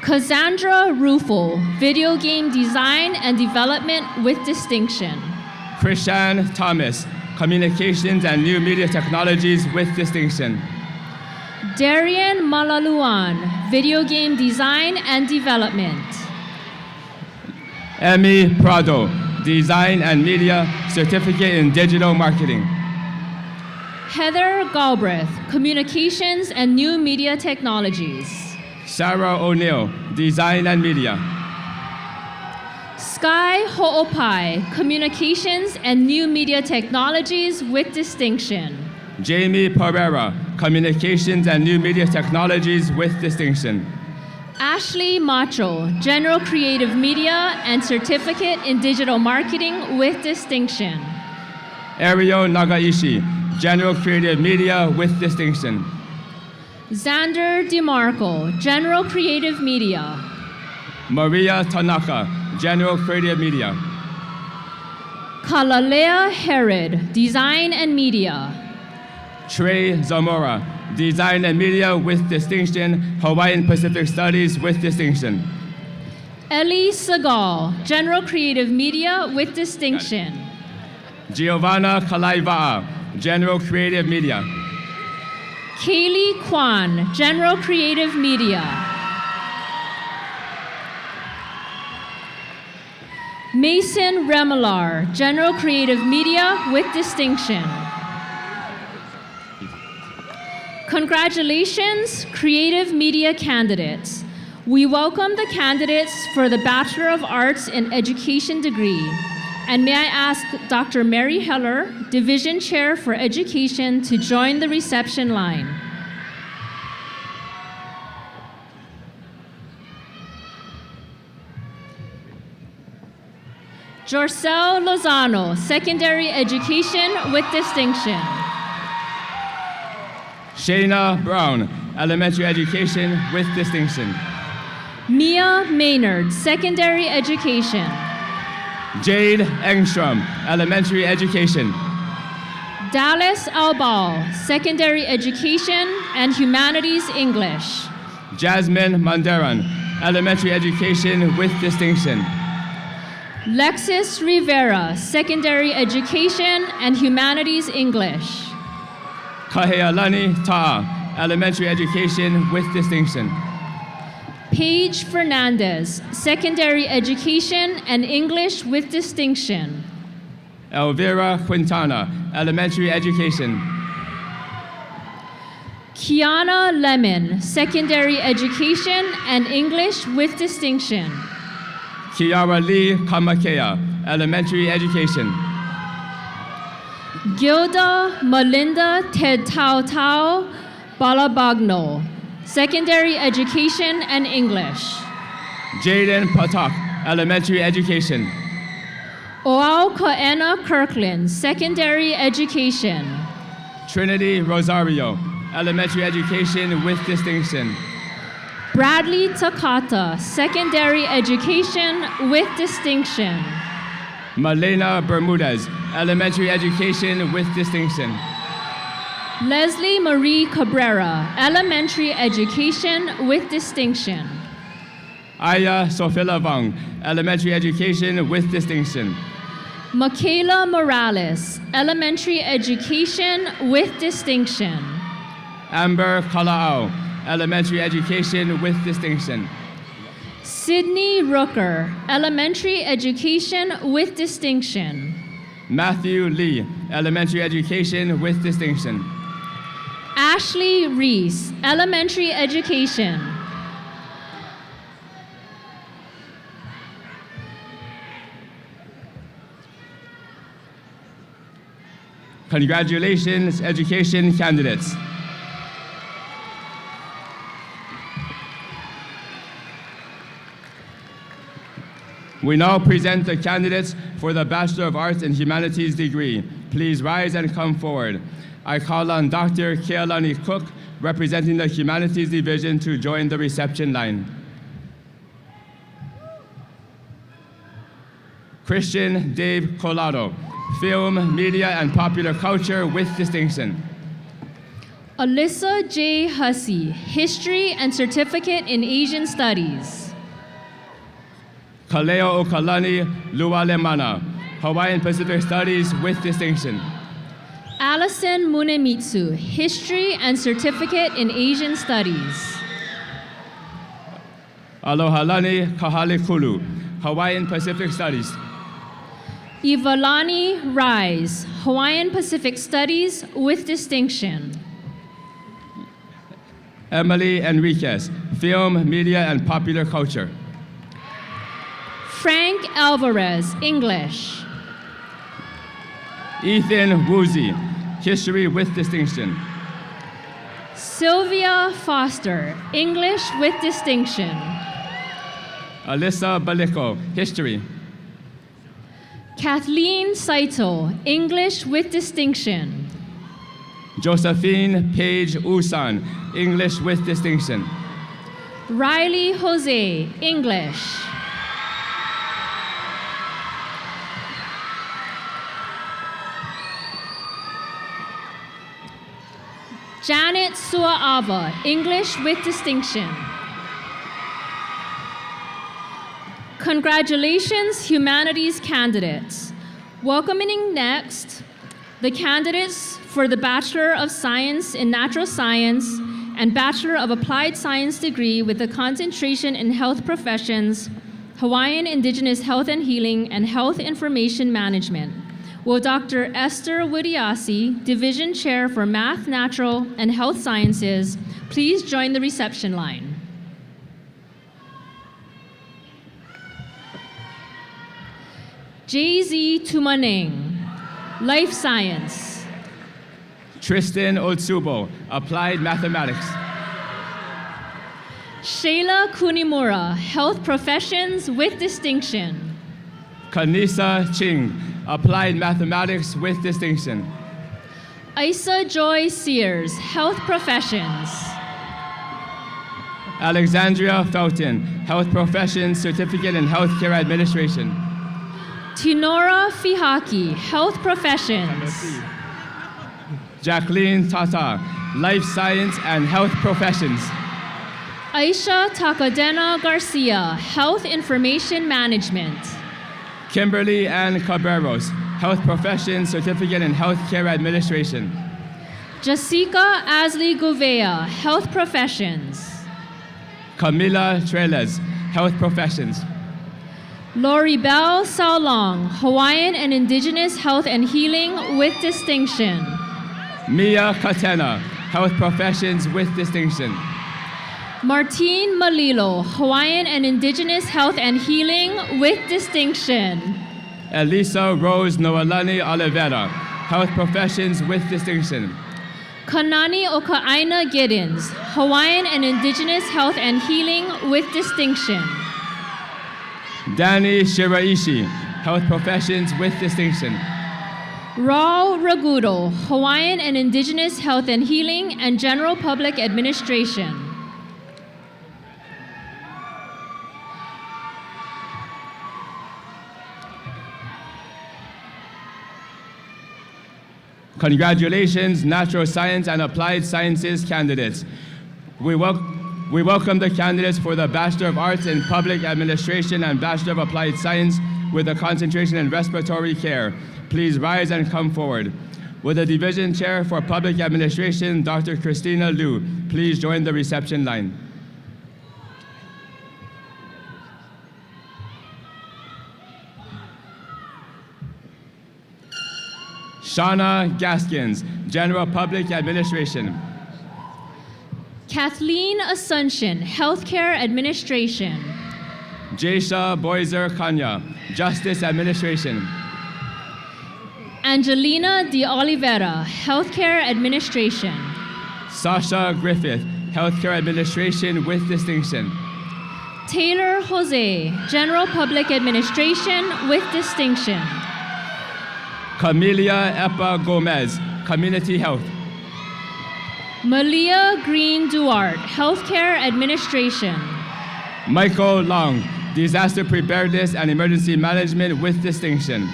Cassandra Rufo, Video Game Design and Development with Distinction. Christian Thomas, Communications and New Media Technologies with Distinction. Darian Malaluan, Video Game Design and Development. Emmy Prado, Design and Media Certificate in Digital Marketing. Heather Galbraith, Communications and New Media Technologies. Sarah O'Neill, Design and Media. Sky Ho'opai, Communications and New Media Technologies with Distinction. Jamie Pereira, Communications and New Media Technologies with Distinction. Ashley Macho, General Creative Media and Certificate in Digital Marketing with Distinction. Ariel Nagaishi, General Creative Media with Distinction. Xander DeMarco, General Creative Media. Maria Tanaka, General Creative Media. Kalalea Herod, Design and Media. Trey Zamora, Design and Media with Distinction, Hawaiian Pacific Studies with Distinction. Ellie Segal, General Creative Media with Distinction. Giovanna Kalaiva'a, General Creative Media. Kaylee Kwan, General Creative Media. Mason Remelar, General Creative Media with Distinction. Congratulations, Creative Media candidates. We welcome the candidates for the Bachelor of Arts in Education degree. And may I ask Dr. Mary Heller, Division Chair for Education, to join the reception line. Jorcel Lozano, Secondary Education with Distinction. Shayna Brown, Elementary Education with Distinction. Mia Maynard, Secondary Education. Jade Engstrom, Elementary Education. Dallas Albal, Secondary Education and Humanities English. Jasmine Mandaran, Elementary Education with Distinction. Lexis Rivera, Secondary Education and Humanities English. Kahealani Ta'a, Elementary Education with Distinction. Paige Fernandez, Secondary Education and English with Distinction. Elvira Quintana, Elementary Education. Kiana Lemon, Secondary Education and English with Distinction. Kiara Lee Kamakea, Elementary Education. Gilda Melinda Ted Tao Tao Balabagno, Secondary Education and English. Jaden Patak, Elementary Education. Oao Koena Kirkland, Secondary Education. Trinity Rosario, Elementary Education with Distinction. Bradley Takata, Secondary Education with Distinction. Malena Bermudez, Elementary Education with Distinction. Leslie Marie Cabrera, Elementary Education with Distinction. Aya Sofila Vang, Elementary Education with Distinction. Michaela Morales, Elementary Education with Distinction. Amber Kala'au, Elementary Education with Distinction. Sydney Rooker, Elementary Education with Distinction. Matthew Lee, Elementary Education with Distinction. Ashley Reese, elementary education. Congratulations, education candidates. We now present the candidates for the Bachelor of Arts in Humanities degree. Please rise and come forward. I call on Dr. Kealani Cook, representing the Humanities Division, to join the reception line. Christian Dave Colado, Film, Media, and Popular Culture with distinction. Alyssa J. Hussey, history and certificate in Asian studies. Kaleo Okalani Lualemana, Hawaiian Pacific Studies with distinction. Allison Munemitsu, history and certificate in Asian studies. Alohalani Kahalikulu, Hawaiian Pacific Studies. Ivalani Rise, Hawaiian Pacific Studies with distinction. Emily Enriquez, Film, Media, and Popular Culture. Frank Alvarez, English. Ethan Woozy, History with distinction. Sylvia Foster, English with distinction. Alyssa Baliko, History. Kathleen Saito, English with distinction. Josephine Page Usan, English with distinction. Riley Jose, English. Janet Suaava, English with distinction. Congratulations, humanities candidates. Welcoming next, the candidates for the Bachelor of Science in Natural Science and Bachelor of Applied Science degree with a concentration in health professions, Hawaiian Indigenous Health and Healing, and Health Information Management. Will Dr. Esther Widiasi, Division Chair for Math, Natural, and Health Sciences, please join the reception line. Jay-Z Tumaneng, Life Science. Tristan Otsubo, Applied Mathematics. Shayla Kunimura, Health Professions with distinction. Kanisa Ching, Applied Mathematics with distinction. Isa Joy Sears, Health Professions. Alexandria Felton, Health Professions Certificate in Healthcare Administration. Tinora Fihaki, Health Professions. Jacqueline Tata, Life Science and Health Professions. Aisha Takadena Garcia, Health Information Management. Kimberly Ann Cabreros, Health Professions Certificate in Healthcare Administration. Jessica Asley Gouveia, Health Professions. Camila Treles, Health Professions. Lori Bell Saolong, Hawaiian and Indigenous Health and Healing with distinction. Mia Katena, Health Professions with distinction. Martine Malilo, Hawaiian and Indigenous Health and Healing with distinction. Elisa Rose Noelani Oliveira, Health Professions with distinction. Kanani Okaaina Giddens, Hawaiian and Indigenous Health and Healing with distinction. Danny Shiraishi, Health Professions with distinction. Raul Ragudo, Hawaiian and Indigenous Health and Healing and General Public Administration. Congratulations, Natural Science and Applied Sciences candidates. We welcome the candidates for the Bachelor of Arts in Public Administration and Bachelor of Applied Science with a concentration in respiratory care. Please rise and come forward. Will the Division Chair for Public Administration, Dr. Christina Liu, please join the reception line. Shauna Gaskins, General Public Administration. Kathleen Asuncion, Healthcare Administration. Jaisha Boiser Kanya, Justice Administration. Angelina De Oliveira, Healthcare Administration. Sasha Griffith, Healthcare Administration with distinction. Taylor Jose, General Public Administration with distinction. Camelia Epa Gomez, Community Health. Malia Green Duarte, Healthcare Administration. Michael Long, Disaster Preparedness and Emergency Management with distinction.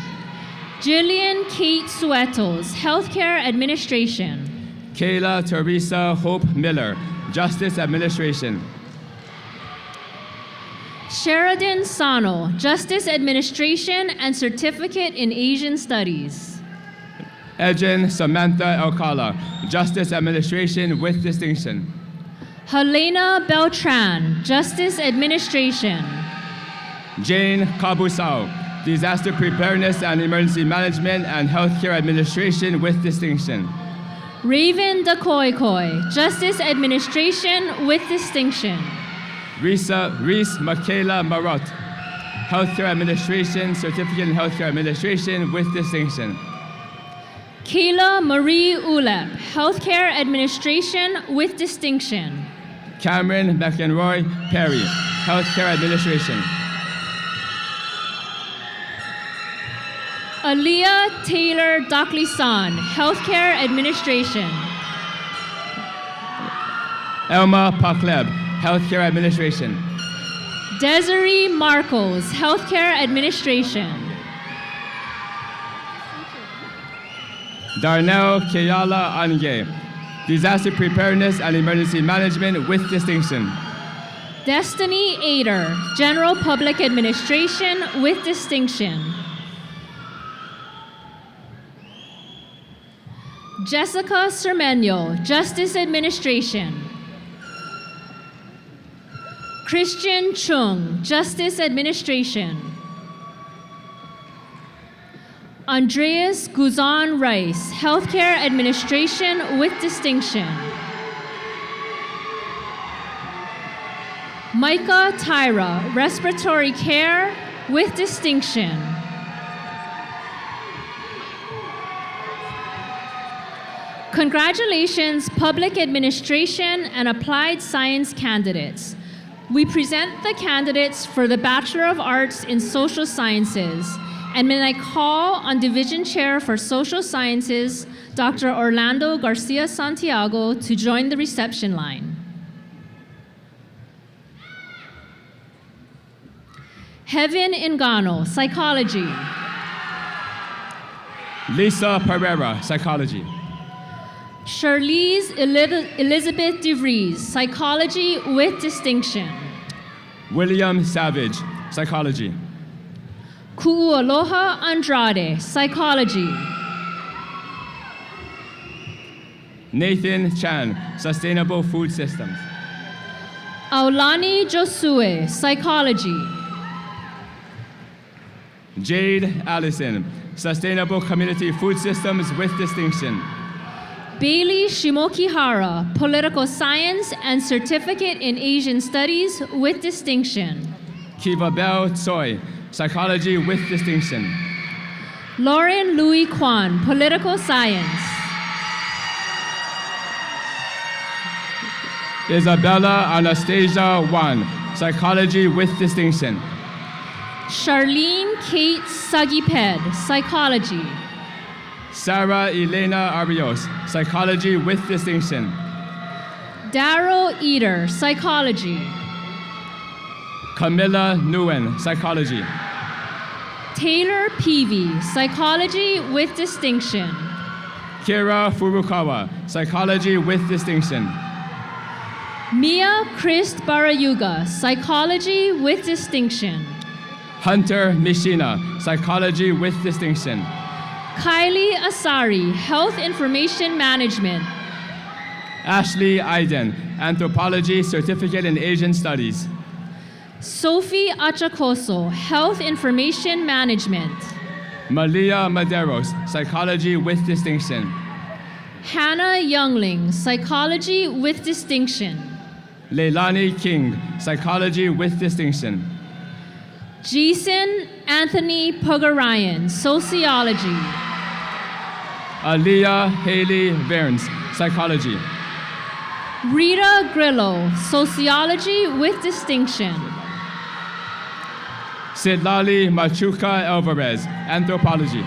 Jillian Kate Suetos, Healthcare Administration. Kayla Teresa Hope Miller, Justice Administration. Sheridan Sano, Justice Administration and Certificate in Asian Studies. Ejen Samantha Alcala, Justice Administration with distinction. Helena Beltran, Justice Administration. Jane Kabusao, Disaster Preparedness and Emergency Management and Healthcare Administration with distinction. Raven Dakoikoi, Justice Administration with distinction. Reese Michaela Marot, Healthcare Administration, Certificate in Healthcare Administration with distinction. Kayla Marie Ulep, Healthcare Administration with distinction. Cameron McEnroy Perry, Healthcare Administration. Aaliyah Taylor Dockley-San, Healthcare Administration. Elma Pakleb, Healthcare Administration. Desiree Marcos, Healthcare Administration. Darnell Kayala Ange, Disaster Preparedness and Emergency Management with distinction. Destiny Ader, General Public Administration with distinction. Jessica Cermeño, Justice Administration. Christian Chung, Justice Administration. Andreas Guzan Rice, Healthcare Administration with distinction. Micah Tyra, Respiratory Care with distinction. Congratulations, Public Administration and Applied Science candidates. We present the candidates for the Bachelor of Arts in Social Sciences, and may I call on Division Chair for Social Sciences, Dr. Orlando Garcia Santiago, to join the reception line. Heaven Ingano, Psychology. Lisa Pereira, Psychology. Charlize Elizabeth DeVries, Psychology with distinction. William Savage, Psychology. Ku'ualoha Andrade, Psychology. Nathan Chan, Sustainable Food Systems. Aulani Josue, Psychology. Jade Allison, Sustainable Community Food Systems with distinction. Bailey Shimokihara, Political Science and Certificate in Asian Studies with distinction. Kiva Bell Tsoi, Psychology with distinction. Lauren Louis Kwan, Political Science. Isabella Anastasia Wan, Psychology with distinction. Charlene Kate Sagiped, Psychology. Sarah Elena Arios, Psychology with distinction. Darrow Eder, Psychology. Camilla Nguyen, Psychology. Taylor Peavy, Psychology with distinction. Kira Furukawa, Psychology with distinction. Mia Christ Barayuga, Psychology with distinction. Hunter Mishina, Psychology with distinction. Kylie Asari, Health Information Management. Ashley Aiden, Anthropology, Certificate in Asian Studies. Sophie Achacoso, Health Information Management. Malia Maderos, Psychology with distinction. Hannah Youngling, Psychology with distinction. Leilani King, psychology with distinction. Jason Anthony Pogarayan, sociology. Aliyah Haley Verns, psychology. Rita Grillo, sociology with distinction. Sidlali Machuca Alvarez, anthropology.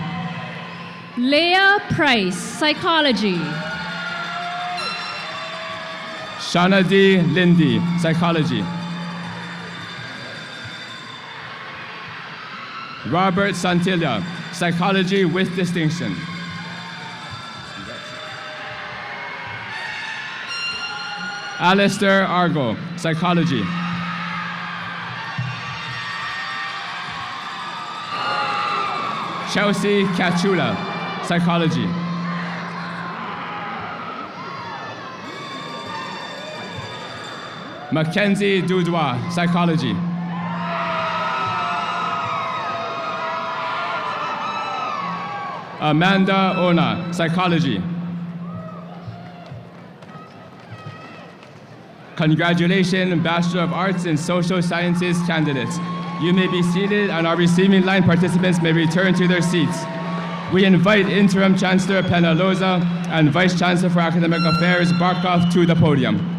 Leah Price, psychology. Shanadi Lindy, psychology. Robert Santilla, psychology with distinction. Alistair Argo, psychology. Chelsea Cachula, psychology. Mackenzie Dudois, psychology. Amanda Ona, psychology. Congratulations, Bachelor of Arts in Social Sciences candidates. You may be seated, and our receiving line participants may return to their seats. We invite Interim Chancellor Penaloza and Vice Chancellor for Academic Affairs Barkov to the podium.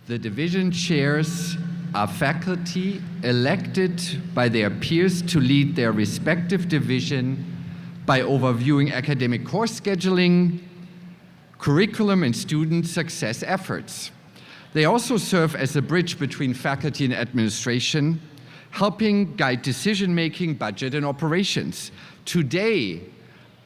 The division chairs are faculty elected by their peers to lead their respective division by overviewing academic course scheduling, curriculum, and student success efforts. They also serve as a bridge between faculty and administration, helping guide decision-making, budget, and operations. Today,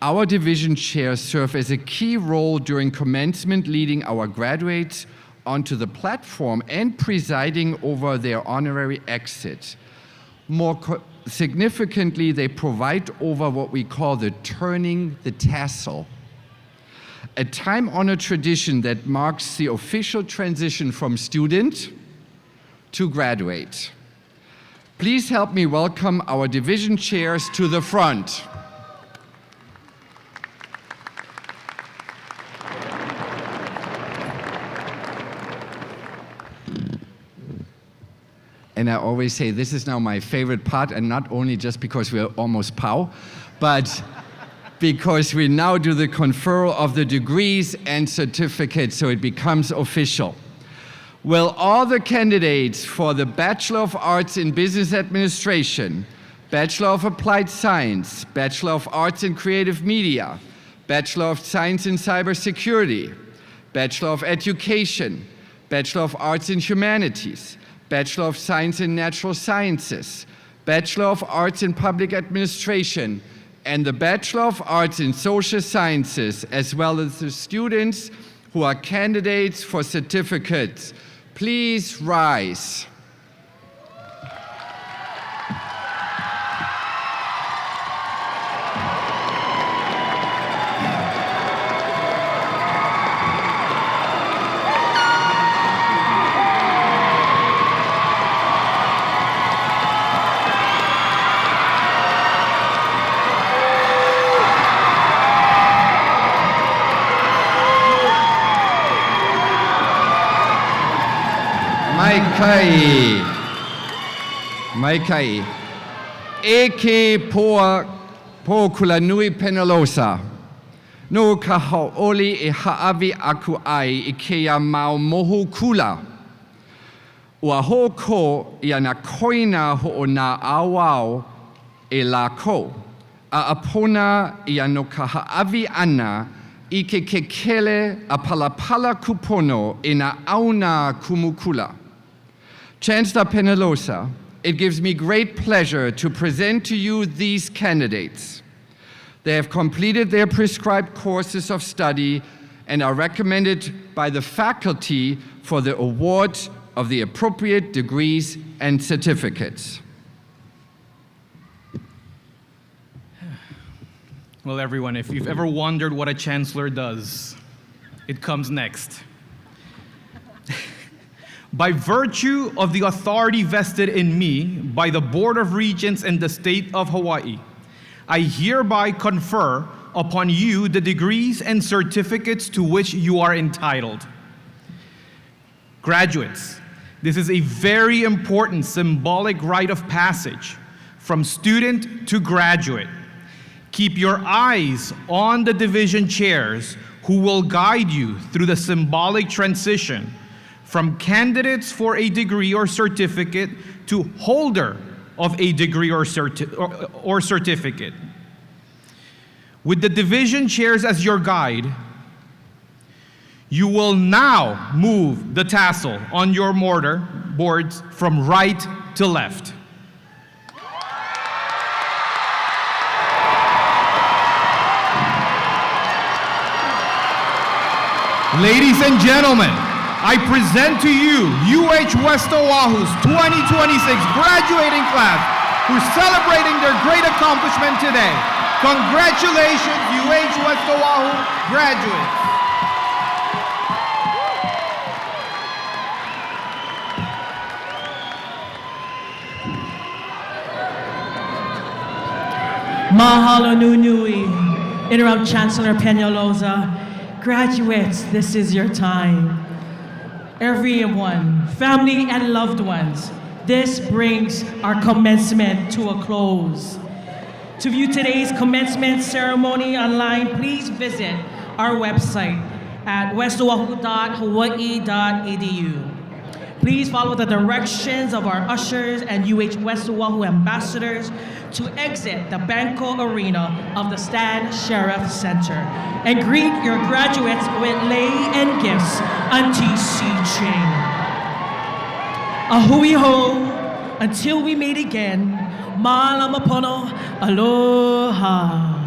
our division chairs serve as a key role during commencement, leading our graduates onto the platform and presiding over their honorary exit. More significantly, they provide over what we call the turning the tassel, a time-honored tradition that marks the official transition from student to graduate. Please help me welcome our division chairs to the front. And I always say this is now my favorite part, and not only just because we're almost POW, but because we now do the conferral of the degrees and certificates so it becomes official. Will all the candidates for the Bachelor of Arts in Business Administration, Bachelor of Applied Science, Bachelor of Arts in Creative Media, Bachelor of Science in Cybersecurity, Bachelor of Education, Bachelor of Arts in Humanities, Bachelor of Science in Natural Sciences, Bachelor of Arts in Public Administration, and the Bachelor of Arts in Social Sciences, as well as the students who are candidates for certificates, please rise. Maikai, eke po kulanui Penalosa, no ka haoli e haavi aku ai I kea mau mohu kula. Ua ho ko ia na koina ho o na awao e la ko, a apona ia no ka haavi ana I ke kekele a palapala kupono e na auna kumukula. Chancellor Penalosa, it gives me great pleasure to present to you these candidates. They have completed their prescribed courses of study and are recommended by the faculty for the award of the appropriate degrees and certificates. Well, everyone, if you've ever wondered what a chancellor does, it comes next. By virtue of the authority vested in me by the Board of Regents and the State of Hawaii, I hereby confer upon you the degrees and certificates to which you are entitled. Graduates, this is a very important symbolic rite of passage from student to graduate. Keep your eyes on the division chairs who will guide you through the symbolic transition from candidates for a degree or certificate to holder of a degree or certificate. With the division chairs as your guide, you will now move the tassel on your mortar boards from right to left. Ladies and gentlemen, I present to you UH West Oahu's 2026 graduating class who are celebrating their great accomplishment today. Congratulations, UH West Oahu graduates. Mahalo nui, Interim Chancellor Peñalosa. Graduates, this is your time. Everyone, family and loved ones, this brings our commencement to a close. To view today's commencement ceremony online, please visit our website at westoahu.hawaii.edu. Please follow the directions of our ushers and UH West Oahu ambassadors to exit the Bankoh Arena of the Stan Sheriff Center and greet your graduates with lei and gifts, Auntie CJ. Ahui ho, until we meet again, malamapono, aloha.